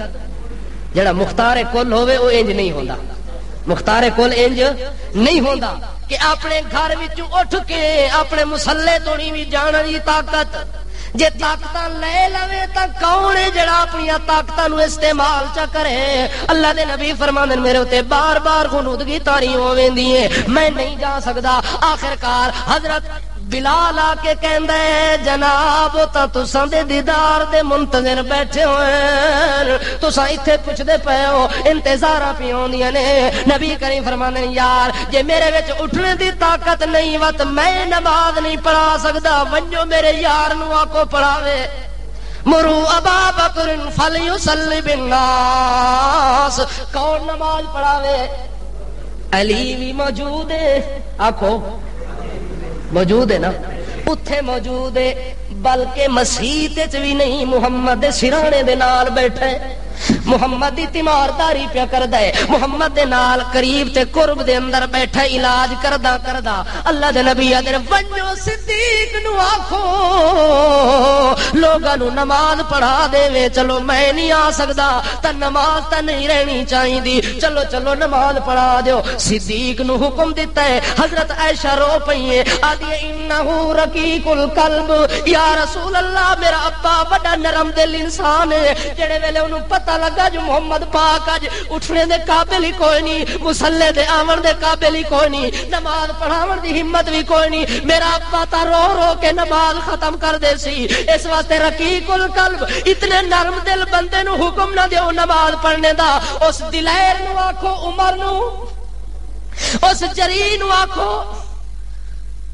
جڑا مختار کل ہوئے وہ انج نہیں ہوندا مختار کول انج نہیں ہوندا کہ اپنے گھر وچوں اٹھ کے اپنے مسلے تو نہیں بھی جانا دی طاقت جے طاقتاں لے لوے تا کون ہے جڑا اپنی طاقتاں نو استعمال چا کرے اللہ دے نبی فرماندے میرے اوتے بار بار غنودگی تاری ہوویندی ہے میں نہیں جا سکدا آخرکار حضرت بلال آ کے کہندا ہے جناب تا تساں دے دیدار دے منتظر بیٹھے ہوئے تساں ایتھے پوچھدے پئے ہو انتظاراں پی ہوندیاں نے نبی کریم فرماندے یار جے میرے وچ اٹھنے دی طاقت نہیں وت میں نماز نہیں پڑھا سکدا ونجو میرے یار نو آکو پڑھاوے مرو ابا بکر فلیصلی بالناس، کون نماز پڑھاوے؟ علی بھی موجود ہے، آکھو موجود ہے نا، اتھے موجود ہے، بلکہ مسیت وچ بھی نہیں، محمد دے سرانے دے نال بیٹھے، محمد دی تیمارداری پیا کردا ہے، محمد دے نال قریب تے قرب دے اندر بیٹھا علاج کردا کردا اللہ دے نبی آدھے ونجو صدیق نو آکھو لوگاں نو نماز پڑھا دے وے، چلو میں نہیں آ سکدا تے نماز تے نہیں رہنی چاہیے، چلو چلو نماز پڑھا دیو۔ صدیق نو حکم دیتا ہے، حضرت عائشہ رو پئی ہے، آدھی انہو رقیق القلب، یا رسول اللہ میرا ابا بڑا نرم دل انسان ہے، جڑے ویلے انہوں پتہ لگا جو محمد پاک اج اٹھنے دے قابل ہی کوئی نہیں، مصلی دے آون دے قابل ہی کوئی نہیں، نماز پڑھاون دی ہمت بھی کوئی نہیں، میرا ابا تا رو رو کے نماز ختم کر دے سی۔ اس واسطے رقیق القلب، اتنے نرم دل بندے نو حکم نہ دیو نماز پڑھنے دا، اس دلیر نو آکھو، عمر نو، اس جری نو آکھو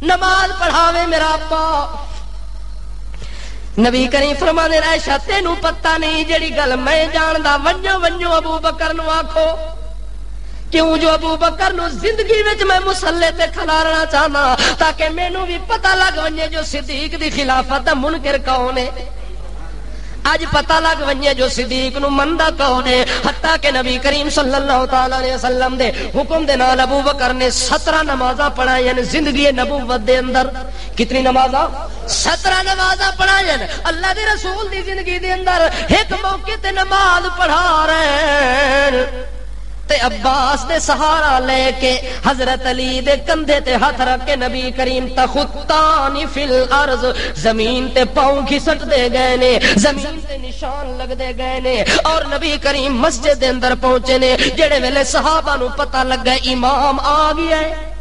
نماز پڑھاوے میرا ابا۔ نبی کریم فرمانے عائشہ تینوں پتہ نہیں جڑی گل میں جاندا، ونجو ونجو ابو بکر نو آکھو، کیوں جو ابو بکر نو زندگی وچ میں مصلی تے کھلارنا چاہنا تاکہ مینوں بھی پتہ لگ ونجے جو صدیق دی خلافت دا منکر کون ہے، اج پتہ لگ ونجے جو صدیق نو مندا کون ہے۔ حتیٰ کہ نبی کریم صلی اللہ تعالی علیہ وسلم دے حکم دے نال ابو بکر نے 17 نمازاں پڑھائیں زندگی نبوت دے اندر۔ کتنی نمازاں؟ 17 نمازاں پڑھائیں اللہ دے رسول دی زندگی دے اندر۔ ایک موقع تے نماز پڑھا رہے تے عباس دے سہارا لے کے حضرت علی دے کندھے تے ہاتھ رکھ کے نبی کریم تخطانی فی الارض، زمین تے پاؤں گھسٹ دے گئے نے، زمین تے نشان لگ دے گئے نے، اور نبی کریم مسجد دے اندر پہنچے نے، جڑے ویلے صحابہ نو پتہ لگ گیا امام آ گیا ہے۔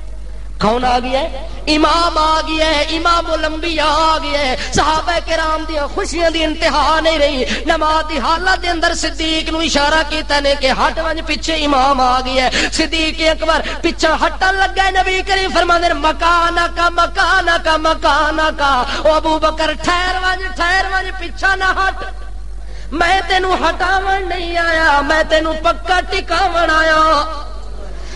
کون آ گیا ہے؟ امام آ گیا ہے، امام الانبیاء آ گیا ہے۔ صحابہ کرام دی خوشیاں دی انتہا نہیں رہی۔ نماز دی حالت دے اندر صدیق نو اشارہ کیتا نے کہ ہٹ ونج پیچھے امام آ گیا ہے۔ صدیق اکبر پیچھے ہٹن لگا ہے، نبی کریم فرماندے مکانا کا مکانا کا مکانا کا، او ابو بکر ٹھہر ونج پیچھے نہ ہٹ، میں تینو ہٹاون نہیں آیا، میں تینو پکا ٹکاون آیا،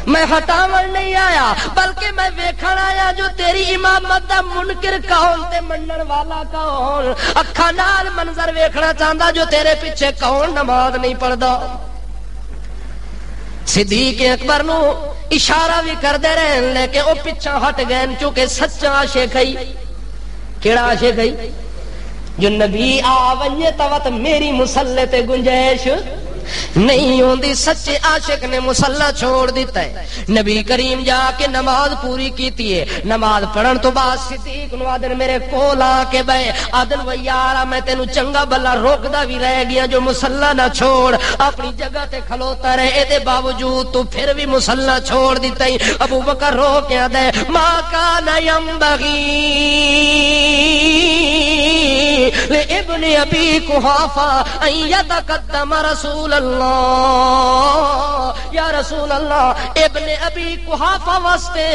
میں ہٹاون نہیں آیا بلکہ میں ویکھن آیا جو تیری امامت دا منکر کون تے منن والا کون، اکھاں نال منظر ویکھنا چاہندا جو تیرے پیچھے کون نماز نہیں پڑھدا۔ صدیق اکبر نو اشارہ بھی کردے رہن لیکن او پیچھے ہٹ گئے، چونکہ سچا عاشق ہے۔ کیڑا عاشق ہے؟ جو نبی آ ونجے توت میری مصلی تے گنجائش نہیں ہوندی۔ سچے عاشق نے مصلی چھوڑ دیتا ہے۔ نبی کریم جا کے نماز پوری کیتی ہے، نماز پڑھن تو بعد صدیق نو آدن میرے کول آ کے بے آدن و یارا میں تینو چنگا بلا روکدا بھی رہ گیا جو مصلی نہ چھوڑ، اپنی جگہ تے کھلوتا رہے، اے دے باوجود تو پھر بھی مصلی چھوڑ دیتا ہے۔ ابو بکر رو کے آدھے ما کان ینبغی لابن ابی قحافہ ان یتقدم رسول اللہ، یا رسول اللہ ابن ابی قحافہ واسطے،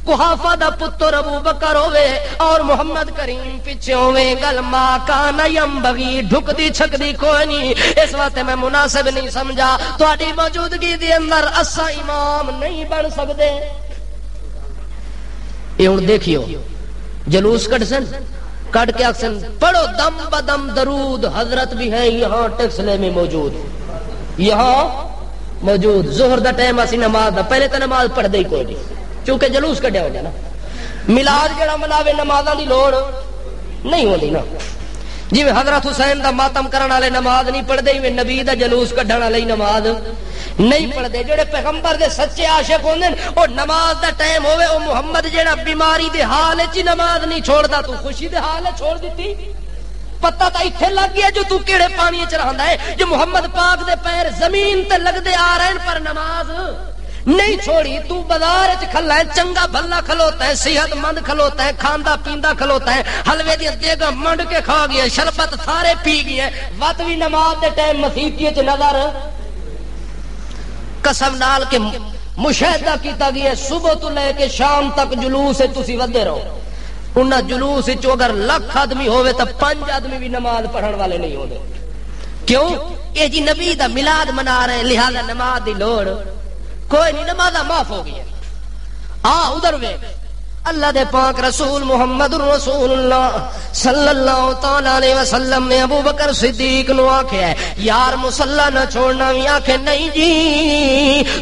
قحافہ دا پتر ابو بکر ہوئے اور محمد کریم پیچھے ہوئے، گل ما کان ینبغی ڈھکدی چھکدی کوئی نہیں، اس واسطے میں مناسب نہیں سمجھا تہاڈی موجودگی دے اندر اسا امام نہیں بن سکدے۔ یہ ہن دیکھیو جلوس کڈسن کٹ کے اکسن پڑھو دم بدم درود، حضرت بھی ہیں یہاں ٹیکسلے میں موجود، یہاں موجود۔ ظہر دا ٹائم اسی نماز دا پہلے تو نماز پڑھ دے ہی کوئی نہیں، چونکہ جلوس کڈیا ہو گیا نا۔ میلاد جڑا مناوے نمازاں دی لوڑ نہیں ہوندی نا، جی حضرت حسین دا ماتم کرن والے نماز نہیں پڑھ دے، نبی دا جلوس کڈھن والے نماز نہیں پڑھ دے۔ جڑے پیغمبر دے سچے عاشق ہوندے او نماز دا ٹائم ہوے او محمد جڑا بیماری دے حال وچ نماز نہیں چھوڑدا، تو خوشی دے حال چھوڑ دتی۔ پتہ تا ایتھے لگ گیا جو تو کیڑے پانی وچ رہندا ہے، جو محمد پاک دے پیر زمین تے لگدے آ رہے پر نماز نہیں چھوڑی۔ تو بازار وچ کھلا ہے، چنگا بھلا کھلوتا ہے، صحت مند کھلوتا ہے، کھاندا پیندا کھلوتا ہے، حلوے دی دیگاں منڈ کے کھا گیا، شربت سارے پی گیا، وت بھی نماز دے ٹائم مسیتی وچ نظر قسم نال کے مشاہدہ کیتا گیا صبح تو لے کے شام تک جلوس ہے تسی ودے رہو، انہاں جلوس وچ اگر لاکھ آدمی ہوئے تو 5 آدمی بھی نماز پڑھن والے نہیں ہوندے. کیوں؟ یہ جی نبی دا میلاد منا رہے ہیں، لہذا نماز دی لوڑ کوئی نہیں، نماز معاف ہو گئی ہے. ادھر وے اللہ دے پاک رسول محمد رسول اللہ صلی اللہ تعالی علیہ وسلم نے ابو بکر صدیق نو آکھیا ہے یار مصلی نہ چھوڑنا، بھی آکھے نہیں جی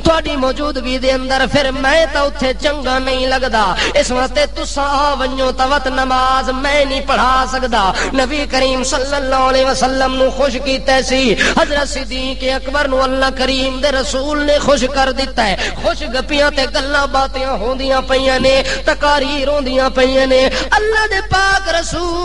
تہاڈی موجودگی دے اندر پھر میں تا اوتھے چنگا نہیں لگدا، اس واسطے تساں ونجو توت نماز میں نہیں پڑھا سکدا. نبی کریم صلی اللہ علیہ وسلم نو خوش کیتا سی حضرت صدیق اکبر نو اللہ کریم دے رسول نے خوش کر دیتا ہے. خوش گپیاں تے گلاں باتیں ہوندیاں پیاں نے، تقاریر ہوندیاں پیاں نے. اللہ دے پاک رسول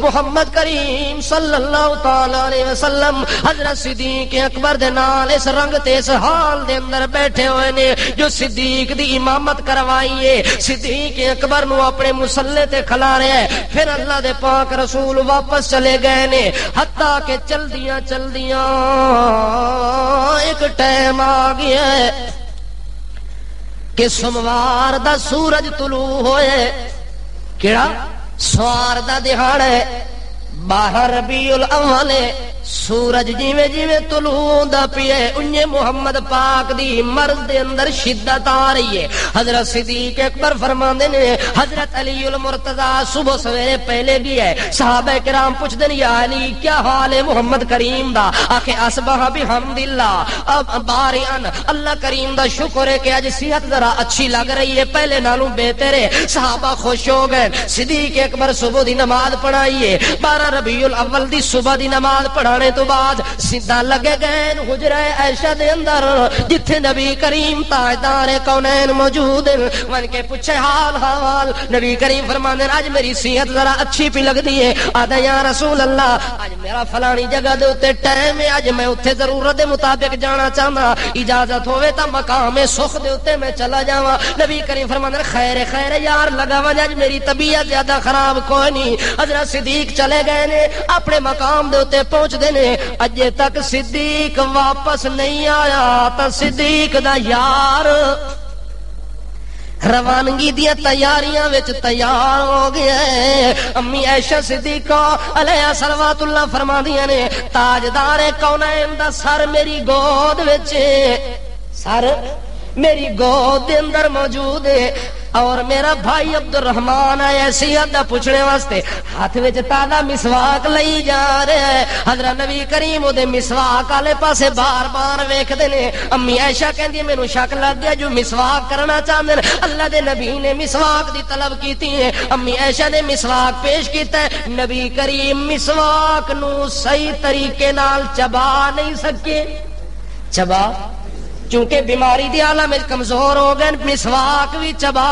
محمد کریم صلی اللہ تعالی علیہ وسلم حضرت صدیق اکبر دے نال اس رنگ تے اس حال دے اندر بیٹھے ہوئے نے جو صدیق دی امامت کروائی ہے. صدیق اکبر نو اپنے مصلی تے کھلا رہے ہیں. پھر اللہ دے پاک رسول واپس چلے گئے نے، حتیٰ کہ چلدیاں چلدیاں ایک ٹائم آ گیا ہے کہ سوموار دا سورج طلوع ہوئے. کیڑا؟ سوار دا دہاڑ ہے، 12 ربیع الاول ہے. سورج جیویں جیویں طلوع دا پیے انجے محمد پاک دی مرض دے اندر شدت آ رہی ہے. حضرت صدیق اکبر فرماندے نے حضرت علی المرتضی صبح سویرے پہلے گیا ہے. صحابہ کرام پوچھتے ہیں یا علی کیا حال ہے محمد کریم دا؟ آخے اصبح بحمداللہ، اب بارئن اللہ کریم دا شکر ہے کہ آج صحت ذرا اچھی لگ رہی ہے، پہلے نالوں بہتر ہے. صحابہ خوش ہو گئے. صدیق اکبر صبح دی نماز پڑھائیے، 12 ربیع الاول دی صبح دی نماز پڑھانے تو بعد سیدھا لگے گئے حجرہ عائشہ دے اندر جتھے نبی کریم تاجدار کونین موجود ہیں. ون کے پوچھے حال نبی کریم فرماندے آج میری صحت ذرا اچھی پی لگدی ہے. آدھا یا رسول اللہ آج میرا فلانی جگہ دے اوتے ٹائم ہے، اج میں اوتھے ضرورت دے مطابق جانا چاہنا، اجازت ہوے تا مقام سخ دے اوتے میں چلا جاواں. نبی کریم فرماندے خیر یار لگا وجہ اج میری طبیعت زیادہ خراب کوئی نہیں. حضرت صدیق چلے گئے نے، اپنے مقام دے اوتے پہنچ دے نے. اجے تک صدیق واپس نہیں آیا تا صدیق دا یار روانگی دیا تیاریاں وچ تیار ہو گیا ہے. امی عائشہ صدیقہ علیہ صلوات اللہ فرماندیاں نے تاجدار کونین دا سر میری گود وچ، سر میری گود دے اندر موجود ہے، اور میرا بھائی عبد الرحمان آیا صحت دا پوچھنے واسطے، ہاتھ وچ تازہ مسواک لئی جا رہا ہے. حضرت نبی کریم او دے مسواک والے پاسے بار بار ویکھدے نے. امی عائشہ کہندی مینوں شک لگ گیا جو مسواک کرنا چاہندے نے. اللہ دے نبی نے مسواک دی طلب کیتی ہے. امی عائشہ نے مسواک پیش کیتا ہے. نبی کریم مسواک نو صحیح طریقے نال چبا نہیں سکے. چبا چونکہ بیماری دی عالم میں کمزور ہو گئے، مسواک بھی چبا.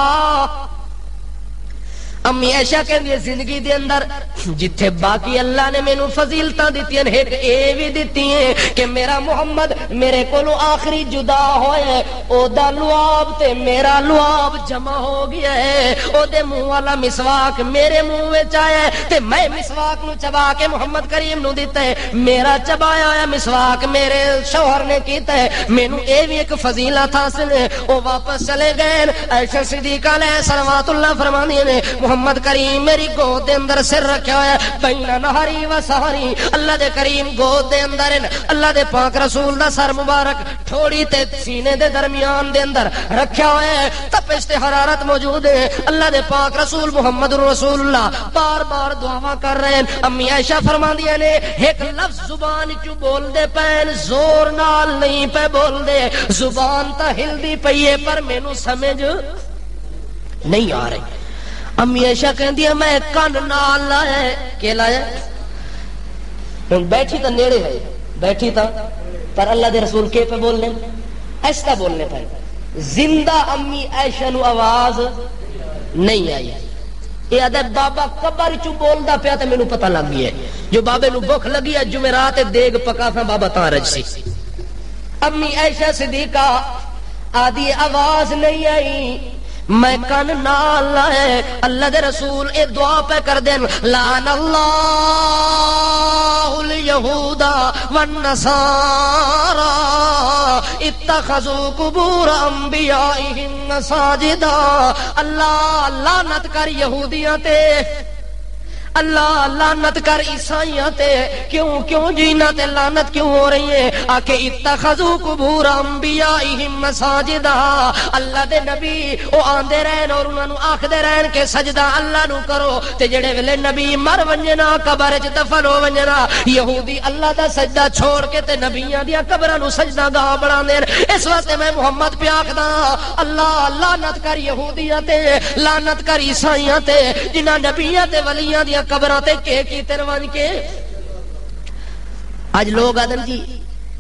امی عائشہ کہندی ہے زندگی دے اندر جتھے باقی اللہ نے مینوں فضیلتاں دتیاں نے، ایک اے وی دتی ہیں کہ میرا محمد میرے کولوں آخری جدا ہوئے، او دا لعاب تے میرا لعاب جمع ہو گیا ہے. او دے منہ والا مسواک میرے منہ وچ آیا ہے تے میں مسواک نو چبا کے محمد کریم نو دیتا ہے. میرا چبایا ہوا مسواک میرے شوہر نے کیتا ہے. مینوں اے وی ایک فضیلت حاصل ہے. او واپس چلے گئے. عائشہ صدیقہ علیہ صلوات اللہ فرماندی نے محمد کریم میری گود دے اندر سر رکھا ہوا ہے، بین نہری و سہری. اللہ دے کریم گود دے اندر اللہ دے پاک رسول دا سر مبارک ٹھوڑی تے سینے دے درمیان دے اندر رکھا ہوا ہے. تپش تے حرارت موجود ہے. اللہ دے پاک رسول محمد رسول اللہ بار بار دعا کر رہے ہیں. امی عائشہ فرماندیاں نے ایک لفظ زبان چوں بول دے پین، زور نال نہیں پہ بول دے، زبان تا ہلدی پئی ہے پر مینوں سمجھ نہیں آ رہی. امی عائشہ کہندی ہے میں کان نال لایا. کہ لایا؟ ہن بیٹھی تا نیڑے ہے، بیٹھی تا پر اللہ دے رسول کے پہ بولنے ایسا بولنے پہ زندہ امی عائشہ نو آواز نہیں آئی. یہ آدھا بابا قبر چو بولدا پیا تے مینوں پتہ لگ گیا جو بابے نو بھوک لگی ہے جمعرات دیگ پکا تھا بابا تاں رج سی. امی عائشہ صدیقہ آدھی آواز نہیں آئی. میں کن نال لائے اللہ دے رسول اے دعا پہ کر دین لعن اللہ الیہود والنصارى اتخذوا قبور انبیائہم مساجدا اللہ لعنت کر یہودیاں تے اللہ لعنت کر عیسائیاں تے کیوں جینا تے لعنت کیوں ہو رہی ہے آکے اتخذوا قبور انبیائہم مساجدا اللہ دے نبی او آندے رہن اور انہاں نو آکھدے رہن کہ سجدہ اللہ نو کرو تے جڑے ویلے نبی مر ونجنا قبر وچ دفن ہو ونجنا یہودی اللہ دا سجدہ چھوڑ کے تے نبیاں دیاں قبراں نو سجدہ گاہ بنا دین اس واسطے میں محمد پہ آکھدا اللہ لعنت کر یہودیاں تے لعنت کر عیسائیاں تے جنہاں نبیاں تے ولیاں دیاں قبراں تے کی تروان کے اج لوگ آدن جی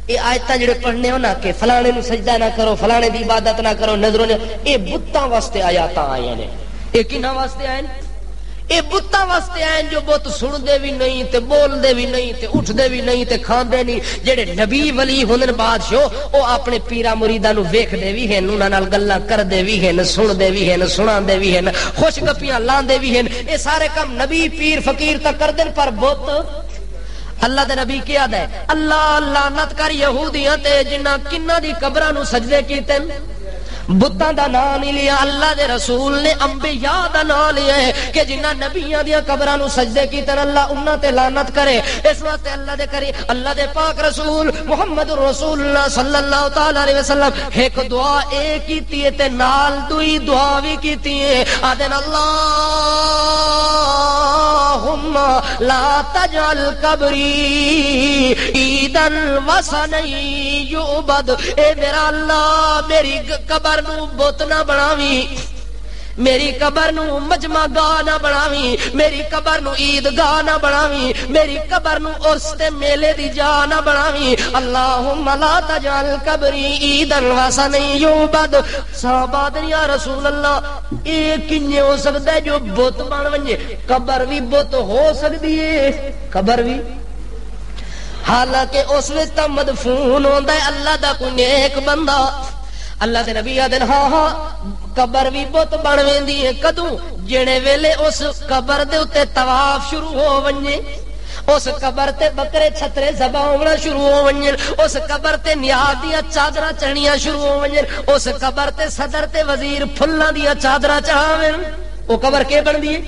یہ آیتاں جڑے پڑھنے ہو نا کہ فلانے نو سجدہ نہ کرو فلانے دی عبادت نہ کرو نظروں نے اے بتاں واسطے آیاتاں آئیاں نے اے کنا واسطے آئے اے بتاں واسطے آئے جو بت سن دے بھی نہیں تے بول دے بھی نہیں تے اٹھ دے بھی نہیں تے کھان دے نہیں جڑے نبی ولی ہوندن بادشاہ او اپنے پیرا مریداں نو ویکھ دے وی ہیں انہاں نال گلاں کر دے وی ہیں سن دے وی ہیں سنان دے وی ہیں خوش گپیاں لاندے وی ہیں اے سارے کم نبی پیر فقیر تک کر دین پر بت اللہ دے نبی کیا دے اللہ لعنت کر یہودیاں تے جنہاں کناں دی قبراں نو سجدے کیتے بتاں دا نام نہیں لیا اللہ دے رسول نے انبیاء دا نام لیا ہے کہ جنہاں نبیاں دیاں قبراں نو سجدے کیتے اللہ انہاں تے لعنت کرے اس واسطے اللہ دے کرے اللہ دے پاک رسول محمد رسول اللہ صلی اللہ تعالی علیہ وسلم ایک دعا اے کیتی ہے تے نال دوئی دعا وی کیتی ہے آدن اللہم لا تجعل قبری عیدا وثنا یعبد اے میرا اللہ میری قبر نو بت نہ بناویں میری قبر نو مجمع گاہ نہ بناویں میری قبر نو عید گاہ نہ بناویں میری قبر نو عرس تے میلے دی جا نہ بناویں اللہم لا تجعل قبری عیدا وثنا یعبد صحابہ یا رسول اللہ اے کنے ہو سکدا ہے جو بت بن ونجے قبر بھی بت ہو سکدی ہے قبر بھی حالانکہ اس وچ تے مدفون ہوندا ہے اللہ دا کوئی نیک بندہ اللہ دے نبی آدن ہاں قبر بھی بت بن ویندی ہے کدوں جنے ویلے اس قبر دے اوتے طواف شروع ہو ونجے اس قبر تے بکرے چھترے ذبح ہونا شروع ہو ونجن اس قبر تے نیاز دیاں چادراں چڑھنیاں شروع ہو ونجن اس قبر تے صدر تے وزیر پھلاں دیاں چادراں چڑھاون او قبر کے بندی ہے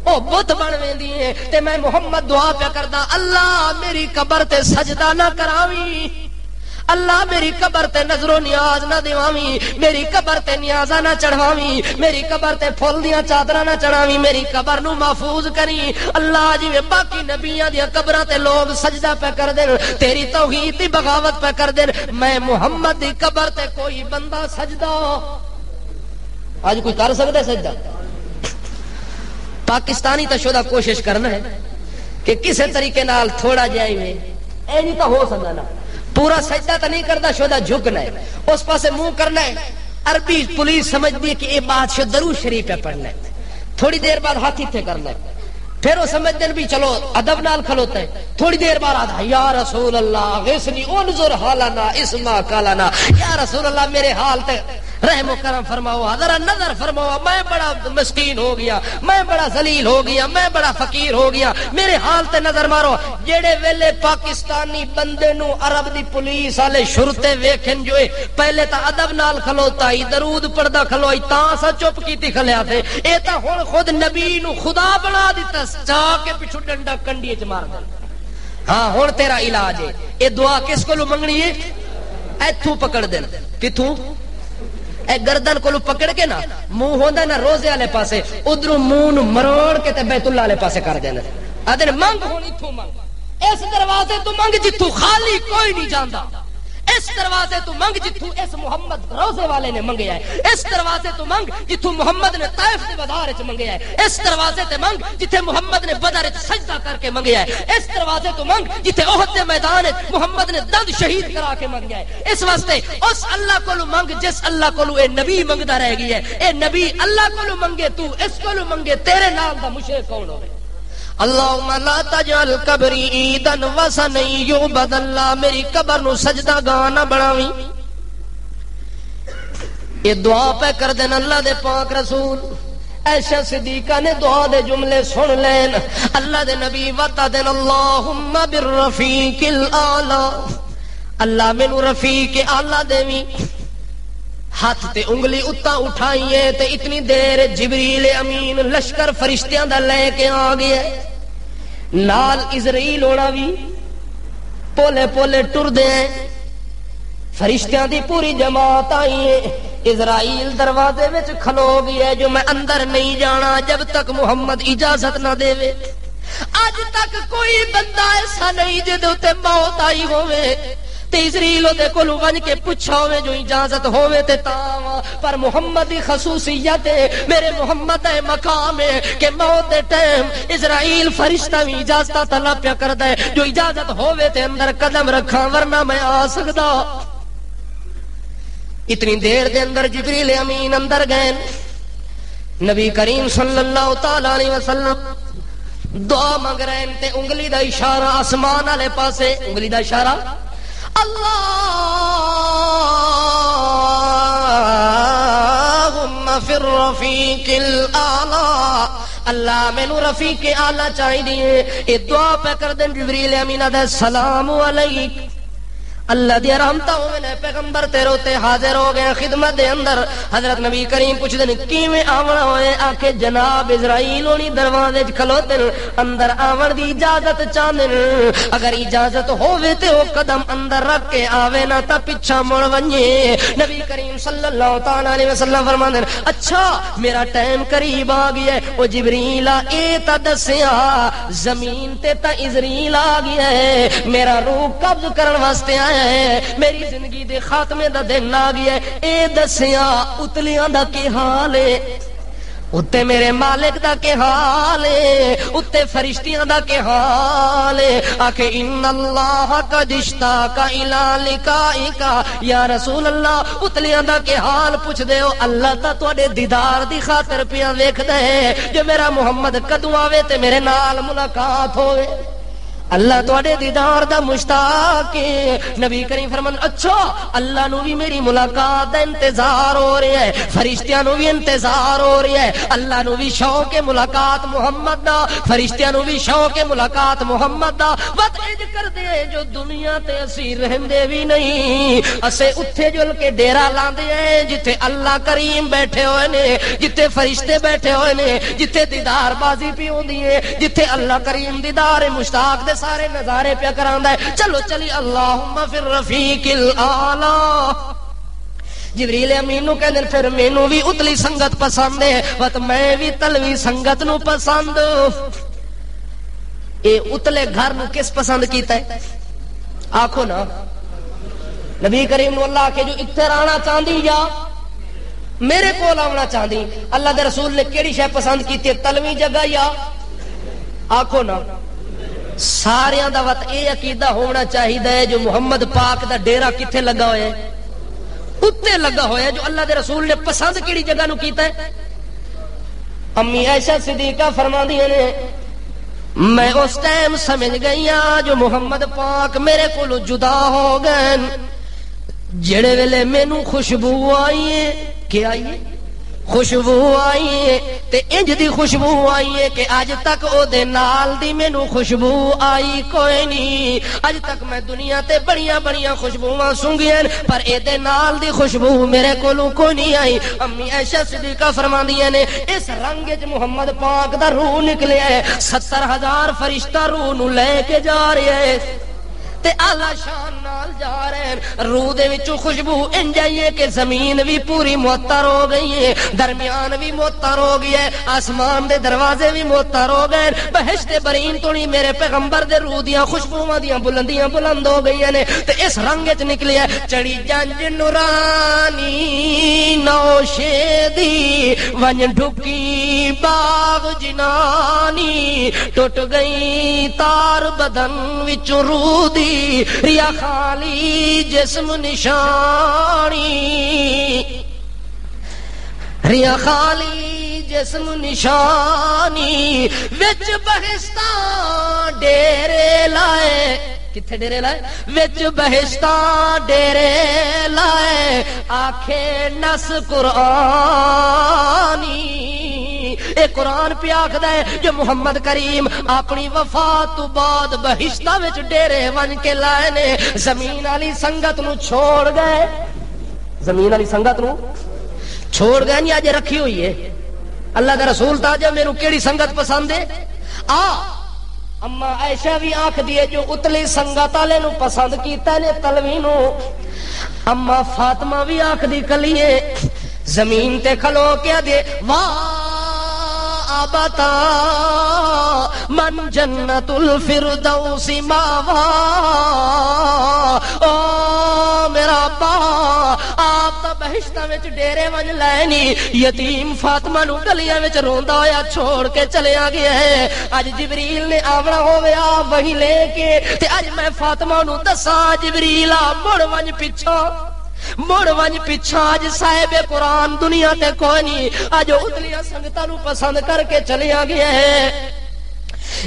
او بت بن ویندی ہے تے میں محمد دعا پیا کردا اللہ میری قبر تے سجدہ نہ کراویں اللہ میری قبر تے نظر و نیاز نہ دیواویں میری قبر تے نیازاں نہ چڑھاویں میری قبر تے پھول دیاں چادراں نہ چڑھاویں میری قبر نو محفوظ کری اللہ جویں باقی نبیاں دیاں قبراں تے لوگ سجدہ پہ کر دین تیری توحید دی بغاوت پہ کر دین میں محمد دی قبر تے کوئی بندہ سجدہ آج کوئی کر سکدا سجدہ پاکستانی تا شدہ کوشش کرنا ہے کہ کسی طریقے نال تھوڑا جائیں میں اے نہیں تو ہو سکتا نا پورا سجدہ تو نہیں کرتا شدہ جھکنا ہے اس پاسے منہ کرنا ہے عربی پولیس سمجھتی ہے کہ یہ بادشاہ درود شریف پہ پڑھنا ہے تھوڑی دیر بعد ہاتھی تھے کرنا ہے پھر وہ سمجھتے ہیں بھی چلو ادب نال کھلوتا ہے تھوڑی دیر بعد آدھا یا رسول اللہ غسنی انظر حالنا اسما کالنا یا رسول اللہ میرے حال تے رحم و کرم فرماؤ ذرا نظر فرماؤ میں بڑا مسکین ہو گیا میں بڑا ذلیل ہو گیا میں بڑا فقیر ہو گیا میرے حال تے نظر مارو جڑے ویلے پاکستانی بندے نو عرب دی پولیس والے شرطے ویکھن جو پہلے تا ادب نال کھلوتا ہی درود پڑھدا کھلوئی تاں سا چپ کیتی کھلیا تھے اے تا ہن خود نبی نو خدا بنا دتا چا کے پیچھے ڈنڈا کنڈی وچ مار دے ہاں ہن تیرا علاج ہے اے دعا کس کولو منگنی ہے ایتھوں پکڑ دین کتھوں اے گردن کو پکڑ کے نا منہ ہوندا نا روزے والے پاسے ادھروں منہ نو مروڑ کے تے بیت اللہ والے پاسے کر دینا آدھے منگ ہونی تو منگ اس دروازے تو منگ جتھوں خالی کوئی نہیں جاندا اس دروازے تو منگ جتھوں اس محمد روزے والے نے منگیا ہے اس دروازے تو منگ جتھوں محمد نے طائف دے بازار وچ منگیا ہے اس دروازے تے منگ جتھے محمد نے بدر وچ سجدہ کر کے منگیا ہے اس دروازے تو منگ جتھے احد دے میدان وچ محمد نے دند شہید کرا کے منگیا ہے اس واسطے اس اللہ کولو منگ جس اللہ کولو اے نبی منگدا رہ گئی ہے اے نبی اللہ کولو منگے تو اس کولو منگے تیرے نام دا مشرک کون ہوے اللہم لا تجعل قبری عیدا وثنا یعبد اللہ میری قبر نو سجدہ گاہ نہ بناویں یہ دعا پہ کر دین اللہ دے پاک رسول عائشہ صدیقہ نے دعا دے جملے سن لین اللہ دے نبی وتا دین اللہم بالرفیق الاعلی اللہ مینوں رفیق اعلی دیویں ہاتھ تے انگلی اتا اٹھائیے تے اتنی دیر جبریل امین لشکر فرشتیاں دا لے کے آ گیا نال اسرائیل ہونا بھی پولے پولے ٹر دے فرشتیاں دی پوری جماعت آئی ہے اسرائیل دروازے وچ کھلو گیا جو میں اندر نہیں جانا جب تک محمد اجازت نہ دے اج تک کوئی بندہ ایسا نہیں جدے تے موت آئی ہوئے تے اسرائیل دے کول ون کے پوچھا ہوئے جو اجازت ہوئے تے تاں پر محمد دی خصوصیت ہے میرے محمد دا مقام ہے کہ موت دے ٹائم اسرائیل فرشتہ بھی اجازت طلب پیا کردا ہے جو اجازت ہوئے تے اندر قدم رکھاں ورنہ میں آ سکدا اتنی دیر دے اندر جبریل امین اندر گئے نبی کریم صلی اللہ تعالی علیہ وسلم دعا مانگ رہے ہیں تے انگلی دا اشارہ آسمان والے پاسے انگلی دا اشارہ اللہم فی الرفیق الاعلی اللہ مینوں رفیق اعلی چاہیے یہ دعا پہ کر دیں جبریل امین دا السلام علیک اللہ دی رحمتہ ہوئے پیغمبر تیرے تے حاضر ہو گئے خدمت دے اندر حضرت نبی کریم پوچھ دے کیویں آونا ہوئے آکے جناب اسرائیل ہونی دروازے وچ کھلوتے اندر آون دی اجازت چاہندے اگر اجازت ہووے تے او قدم اندر رکھ کے آوے نہ تا پیچھا مڑ ونجے نبی کریم صلی اللہ تعالی علیہ وسلم فرماندے اچھا میرا ٹائم قریب آ گیا ہے او جبریل اے تا دسیا زمین تے تا اسرائیل آ گیا ہے میرا روح قبض کرن واسطے آیا میری زندگی دے خاتمے دا دن آ گیا اے دسیا اتلیاں دا کی حال ہے اتے میرے مالک دا کے حال ہے اتے فرشتیاں دا کے حال ہے آکھے ان اللہ قد اشتاق الی لقائک یا رسول اللہ اتلیاں دا کے حال پوچھ دے ہو اللہ تا تواڈے دیدار دی خاطر پیا ویکھدا ہے جو میرا محمد کدوں آوے تے میرے نال ملاقات ہوئے اللہ تواڈے دیدار دا مشتاق ہے نبی کریم فرمان اچھا اللہ نو بھی میری ملاقات دا انتظار ہو رہا ہے فرشتیاں نو بھی انتظار ہو رہا ہے اللہ نو بھی شوق ہے ملاقات محمد دا فرشتیاں نو بھی شوق ہے ملاقات محمد دا بس اج کر دے جو دنیا تے اسی رہندے بھی نہیں اسے اتھے جل کے ڈیرا لاندے ہیں جتھے اللہ کریم بیٹھے ہوئے نے جتھے فرشتے بیٹھے ہوئے نے جتھے دیدار بازی پی ہوندی ہے جتھے اللہ کریم دیدار مشتاق دے سارے نظارے پیا کراندا ہے چلو چلی اللہم فی الرفیق الاعلی جبریل امین نو کہندے پھر مینوں بھی اتلی سنگت پسند ہے وت میں بھی تلوی سنگت نو پسند اے اتلے گھر نو کس پسند کیتا ہے آکھو نا نبی کریم نو اللہ کہ جو اتھے رہنا چاہندی یا میرے کول آونا چاہندی اللہ دے رسول نے کیڑی شے پسند کیتی ہے تلوی جگہ یا آکھو نا سارے دا وت اے عقیدہ ہونا چاہیے جو محمد پاک دا ڈیرا کتھے لگا ہوئے اتنے لگا ہوئے جو اللہ دے رسول نے پسند کیڑی جگہ نو کیتا ہے امی عائشہ صدیقہ فرماندیاں نے میں اس ٹائم سمجھ گئی جو محمد پاک میرے کولو جدا ہو گئے جڑے ویلے مینوں خوشبو آئی ہے کیا آئی ہے خوشبو آئی ہے تے انج دی خوشبو آئی ہے کہ اج تک او دے نال دی مینوں خوشبو آئی کوئی نہیں اج تک میں دنیا تے بڑیاں بڑیاں خوشبوواں سونگیاں پر اے دے نال دی خوشبو میرے کولوں کوئی نہیں آئی امی عائشہ صدیقہ فرماندیاں نے اس رنگ وچ محمد پاک دا روح نکلیا ہے 70,000 فرشتہ روح نو لے کے جا رہے ہیں تے اعلی شان نال جا رہے ہیں روح دے وچوں خوشبو انج آئی ہے کہ زمین بھی پوری معطر ہو گئی ہے درمیان بھی معطر ہو گئی ہے آسمان دے دروازے بھی معطر ہو گئے بہشت برین تو نہیں میرے پیغمبر دے روح دیاں خوشبوواں دیاں بلندیاں بلند ہو گئی نے تے اس رنگ وچ نکلی ہے چڑی جنج نورانی نوشے دی ونج ڈھکی باغ جنانی ٹوٹ گئی تار بدن وچوں روح دی ریا خالی جسم نشانی ریا خالی جسم نشانی وچ بہشتاں ڈیرے لائے کتھے ڈیرے لائے وچ بہشتاں ڈیرے لائے آکھے نس قرآنی اے قرآن پہ آکھدا ہے جو محمد کریم اپنی وفات تو بعد بہشتاں وچ ڈیرے ون کے لائے نے زمین والی سنگت نو چھوڑ گئے زمین والی سنگت نو چھوڑ گئے نہیں اج رکھی ہوئی ہے اللہ دا رسول تاجا میرے کیڑی سنگت پسند ہے اما عائشہ بھی آنکھ دیے جو اتلی سنگت والے نو پسند کیتا نے تلوی نو اما فاطمہ بھی آنکھ دی کلیے زمین تے کھلو کے دے واہ آبتا من جنت الفردوس ماوا او میرا با آپ تا بہشتہ وچ ڈیرے ون لینی یتیم فاطمہ نو گلیاں وچ روندا ہویا چھوڑ کے چلیا گیا ہے اج جبریل نے آونا ہویا وہی لے کے تے اج میں فاطمہ نو دساں جبریل مڑ ون پیچھا اج صاحب قرآن دنیا تے کوئی نہیں اج اتلیاں سنگتاں نو پسند کر کے چلیا گیا ہے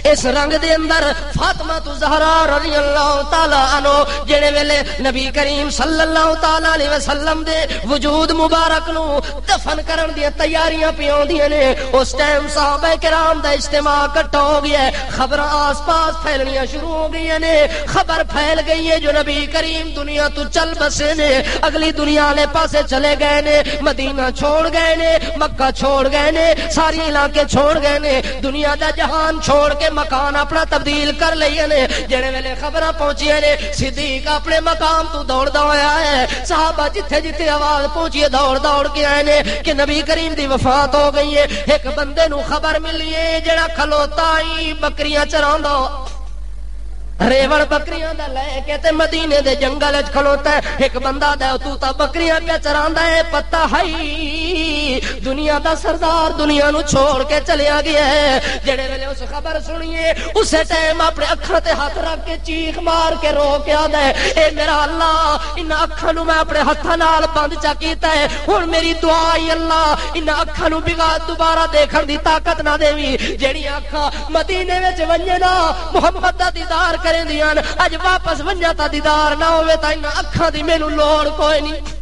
اس رنگ دے اندر فاطمہ تو زہرا رضی اللہ تعالی عنہ جڑے ویلے نبی کریم صلی اللہ تعالی علیہ وسلم دے وجود مبارک نو دفن کرن دی تیاریاں پیوندیاں نے اس ٹائم صحابہ کرام دا اجتماع اکٹھا ہو گیا ہے خبر آس پاس پھیلنیاں شروع ہو گئی نے خبر پھیل گئی ہے جو نبی کریم دنیا تو چل بسے نے اگلی دنیا والے پاسے چلے گئے نے مدینہ چھوڑ گئے نے مکہ چھوڑ گئے نے ساری علاقے چھوڑ گئے نے دنیا دا جہان چھوڑ کے مکان اپنا تبدیل کر لئے نے جڑے ویلے خبراں پہنچیاں نے صدیق اپنے مقام تو دوڑدا ہویا ہے صحابہ جتھے جتھے آواز پہنچی دوڑ کے آئے نے کہ نبی کریم دی وفات ہو گئی ہے ایک بندے نو خبر ملی ہے جڑا کھلوتا ہی بکریاں چراندا ریوڑ بکریاں دا لے کے تے مدینے دے جنگل وچ کھلوتا ہے ایک بندہ دا تو تا بکریاں پہ چراندا ہے پتہ ہے دنیا دا سردار دنیا نو چھوڑ کے چلیا گیا ہے جڑے ویلے اس خبر سنیے اسے ٹائم اپنے اکھاں تے ہاتھ رکھ کے چیخ مار کے رو کے آندا ہے اے میرا اللہ ان اکھاں نو میں اپنے ہاتھاں نال بند چا کیتا ہے ہن میری دعا ہے اللہ ان اکھاں نو بگا دوبارہ دیکھن دی طاقت نہ دیوی جڑی اکھاں مدینے وچ ونجے نا محمد دا دیدار کریں دیاں اج واپس ونجا تا دیدار نہ ہوے تا ان اکھاں دی مینوں لوڑ کوئی نہیں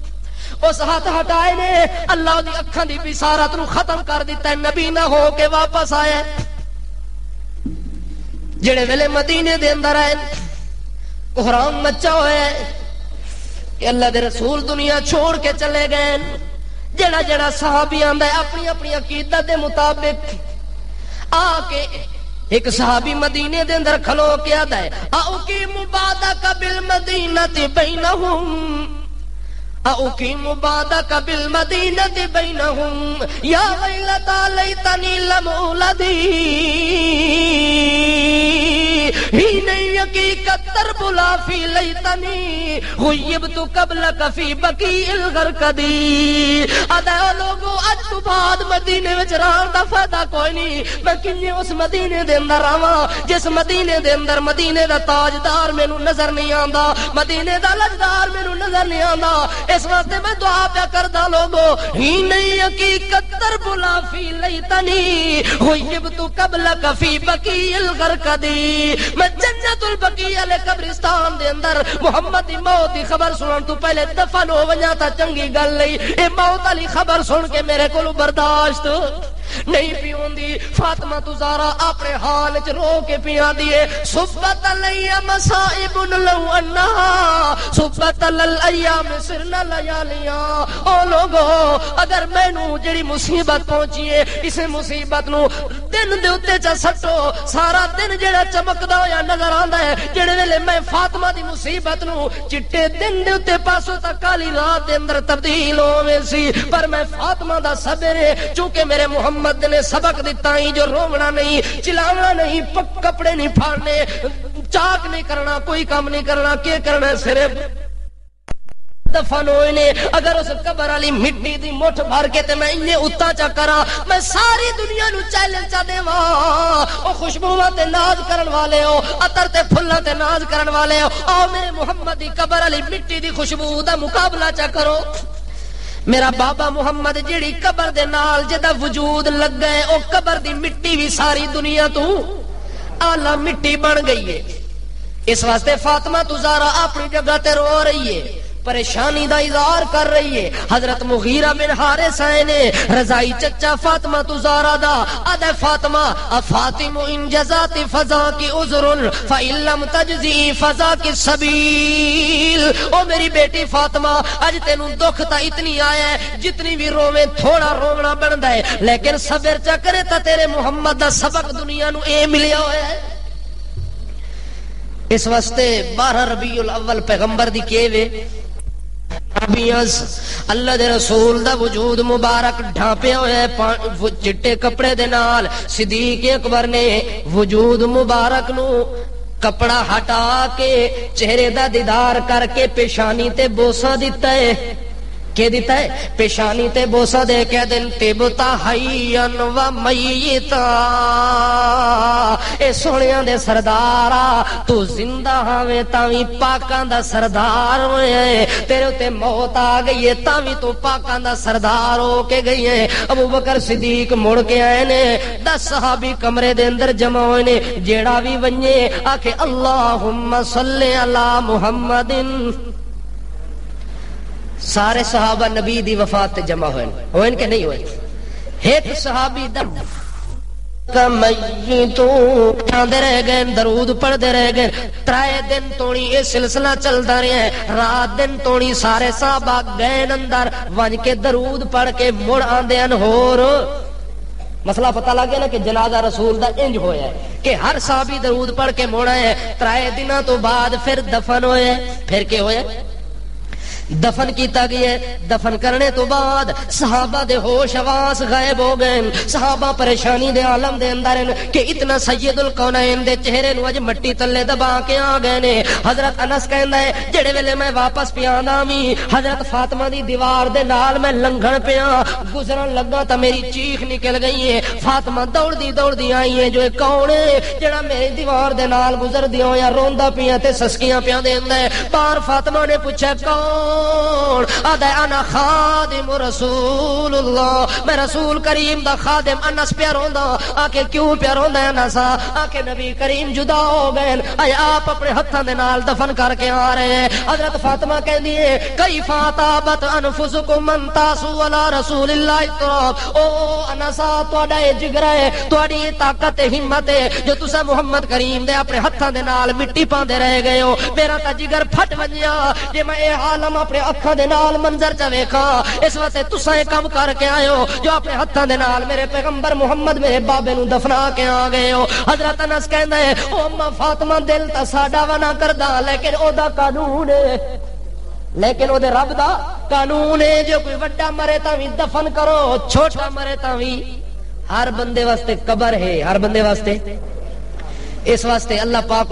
اس ہاتھ ہٹائے نے اللہ دی اکھاں دی بصارت نو ختم کر دیتا ہے نبی نہ ہو کے واپس آیا جڑے ویلے مدینے دے اندر آئے کوہرام مچا ہوا ہے کہ اللہ دے رسول دنیا چھوڑ کے چلے گئے جڑا جڑا صحابی آندا ہے اپنی اپنی عقیدت دے مطابق آ کے ایک صحابی مدینے دے اندر کھلو کے آدا ہے اقیم بعدک بالمدینہ بینہم اقیم بعدک بالمدینہ بینہم یا ویلتا لیتنی لم اولدی ہی نہیں حقیقت تربلا فی لیتنی غیبت قبلک فی بقیع الغرقدی ادا لوگو اج تو بعد مدینے وچ رہن دا فائدہ کوئی نہیں میں کنے اس مدینے دے اندر آواں جس مدینے دے اندر مدینے دا تاجدار مینوں نظر نہیں آندا مدینے دا لجدار مینوں نظر نہیں آندا اس واسطے میں دعا پیا کردا لوگو ہی نہیں حقیقت تربلا فی لیتنی غیبت قبلک فی بقیع الغرقدی میں جنت البقیع علی قبرستان دے اندر محمد دی موت دی خبر سنن تو پہلے دفن ہو ونجا تا چنگی گل نہیں اے موت علی خبر سن کے میرے کولوں برداشت نہیں پیوندی فاطمہ تو زہرا اپنے حال وچ رو کے پیاں دیے صبت علی مصائب لو انہا صبت الایام سرنا لیالیاں او لوگو اگر مینوں جڑی مصیبت پہنچی ہے اس مصیبت نو دن دے اوتے چا سٹو سارا دن جڑا چمکدا ہویا نظر آندا ہے جڑے ویلے میں فاطمہ دی مصیبت نو چٹے دن دے اوتے پاسوں تک کالی رات دے اندر تبدیل ہووے سی پر میں فاطمہ دا صبر ہے چونکہ میرے محمد نے سبق دیتا ہی جو رونا نہیں چلانا نہیں کپڑے نہیں پھاڑنے چاک نہیں کرنا کوئی کام نہیں کرنا کیا کرنا صرف دفن ہوئے نے اگر اس قبر والی مٹی دی مٹھ بھر کے تے میں انہیں اتا چا کرا میں ساری دنیا نو چیلنج چا دیواں او خوشبوواں تے ناز کرن والے ہو عطر تے پھلاں تے ناز کرن والے ہو او میرے محمد دی قبر والی مٹی دی خوشبو دا مقابلہ چا کرو میرا بابا محمد جیڑی قبر دے نال جدا وجود لگ گئے او قبر دی مٹی بھی ساری دنیا تو آلہ مٹی بن گئی ہے اس واسطے فاطمہ زہرا اپنی جگہ تے رو رہی ہے، پریشانی دا اظہار کر رہی ہے۔ حضرت مغیرہ بن حارث نے رضائی چچا فاطمہ زہرا دا ادے فاطمہ افاطم ان جزات فضا کی عذر فإن لم تجزی فضا کی سبیل، او میری بیٹی فاطمہ اج تینوں دکھ تا اتنی آیا ہے جتنی بھی روویں تھوڑا رونا بندا ہے، لیکن صبر چا کرے تا تیرے محمد دا سبق دنیا نو اے ملیا ہوا ہے۔ اس واسطے 12 ربیع الاول پیغمبر دی کیوے اللہ دے رسول دا وجود مبارک ڈھانپیا ہوا ہے چٹے کپڑے دے نال۔ صدیق اکبر نے وجود مبارک نو کپڑا ہٹا کے چہرے دا دیدار کر کے پیشانی تے بوسا دیتا ہے۔ کہ دیتا ہے؟ پیشانی تے بوسا دے کے دن تبتا حیان و میتا، اے سونیاں دے سردارا تو زندہ ہاویں تاویں پاکاں دا سردار ہوئے، تیرے تے موت آ گئی ہے تاویں تو پاکاں دا سردار ہو کے گئی ہے۔ ابو بکر صدیق مڑ کے آئے نے، 10 صحابی کمرے دے اندر جمع ہوئے نے، جیڑا بھی ونجے آکھے اللہم صلی علی محمد۔ سارے صحابہ نبی دی وفات تے جمع ہوئے کہ نہیں ہوئے؟ ایک صحابی میتوں آندے رہ گئے، درود پڑھدے رہ گئے، 3 دن تونی یہ سلسلہ چلتا رہا ہے۔ رات دن تونی سارے صحابہ گئے اندر ونج کے درود پڑھ کے مڑ آندے ان ہور مسئلہ پتہ لگ گیا نا کہ جنازہ رسول دا انج ہویا ہے کہ ہر صحابی درود پڑھ کے موڑا ہے۔ 3 دنوں تو بعد پھر دفن ہوئے، پھر کیا ہویا؟ دفن کیتا گیا ہے۔ دفن کرنے تو بعد صحابہ دے ہوش حواس غائب ہو گئے، صحابہ پریشانی دے عالم دے اندر کہ اتنا سید الکونین دے چہرے نو اج مٹی تلے دبا کے آ گئے نے۔ حضرت انس کہندا ہے جڑے ویلے میں واپس پیاندا وی حضرت فاطمہ دی دیوار دے نال میں لنگھن پیا، گزرن لگا تا میری چیخ نکل گئی ہے۔ فاطمہ دوڑدی آئی ہے، جو کون ہے جڑا میری دیوار دے نال گزر دیو یا روندا پیا تے سسکیاں پیا دیندا ہے۔ باہر فاطمہ نے پوچھا کون؟ آدھا انا خادم رسول اللہ، میں رسول کریم دا خادم انس پیا روندا۔ آکے کیوں پیا روندا ہے انس؟ آکے نبی کریم جدا ہو گئے، اے آپ اپنے ہتھاں دے نال دفن کر کے آ رہے ہیں۔ حضرت فاطمہ کہندی ہے کیف طابت انفسکم من تاسو علی رسول اللہ التراب، او انس تہاڈا اے جگر ہے، تہاڈی طاقت ہمت ہے جو تساں محمد کریم دے اپنے ہتھاں دے نال مٹی پاندے رہ گئے ہو۔ میرا تا جگر پھٹ ونجیا جے میں اے عالم اپنے اکھاں دے نال منظر چ ویکھاں۔ اس واسطے تساں اے کم کر کے آئے ہو جو اپنے ہتھاں دے نال میرے پیغمبر محمد میرے بابے نو دفنا کے آ گئے ہو۔ حضرت انس کہندا ہے او اما فاطمہ دل تا ساڈا وا نہ کردا، لیکن او دا قانون ہے، لیکن او دے رب دا قانون ہے، جو کوئی وڈا مرے تاں وی دفن کرو، چھوٹا مرے تاں وی۔ ہر بندے واسطے قبر ہے، ہر بندے واسطے۔ اس واسطے اللہ پاک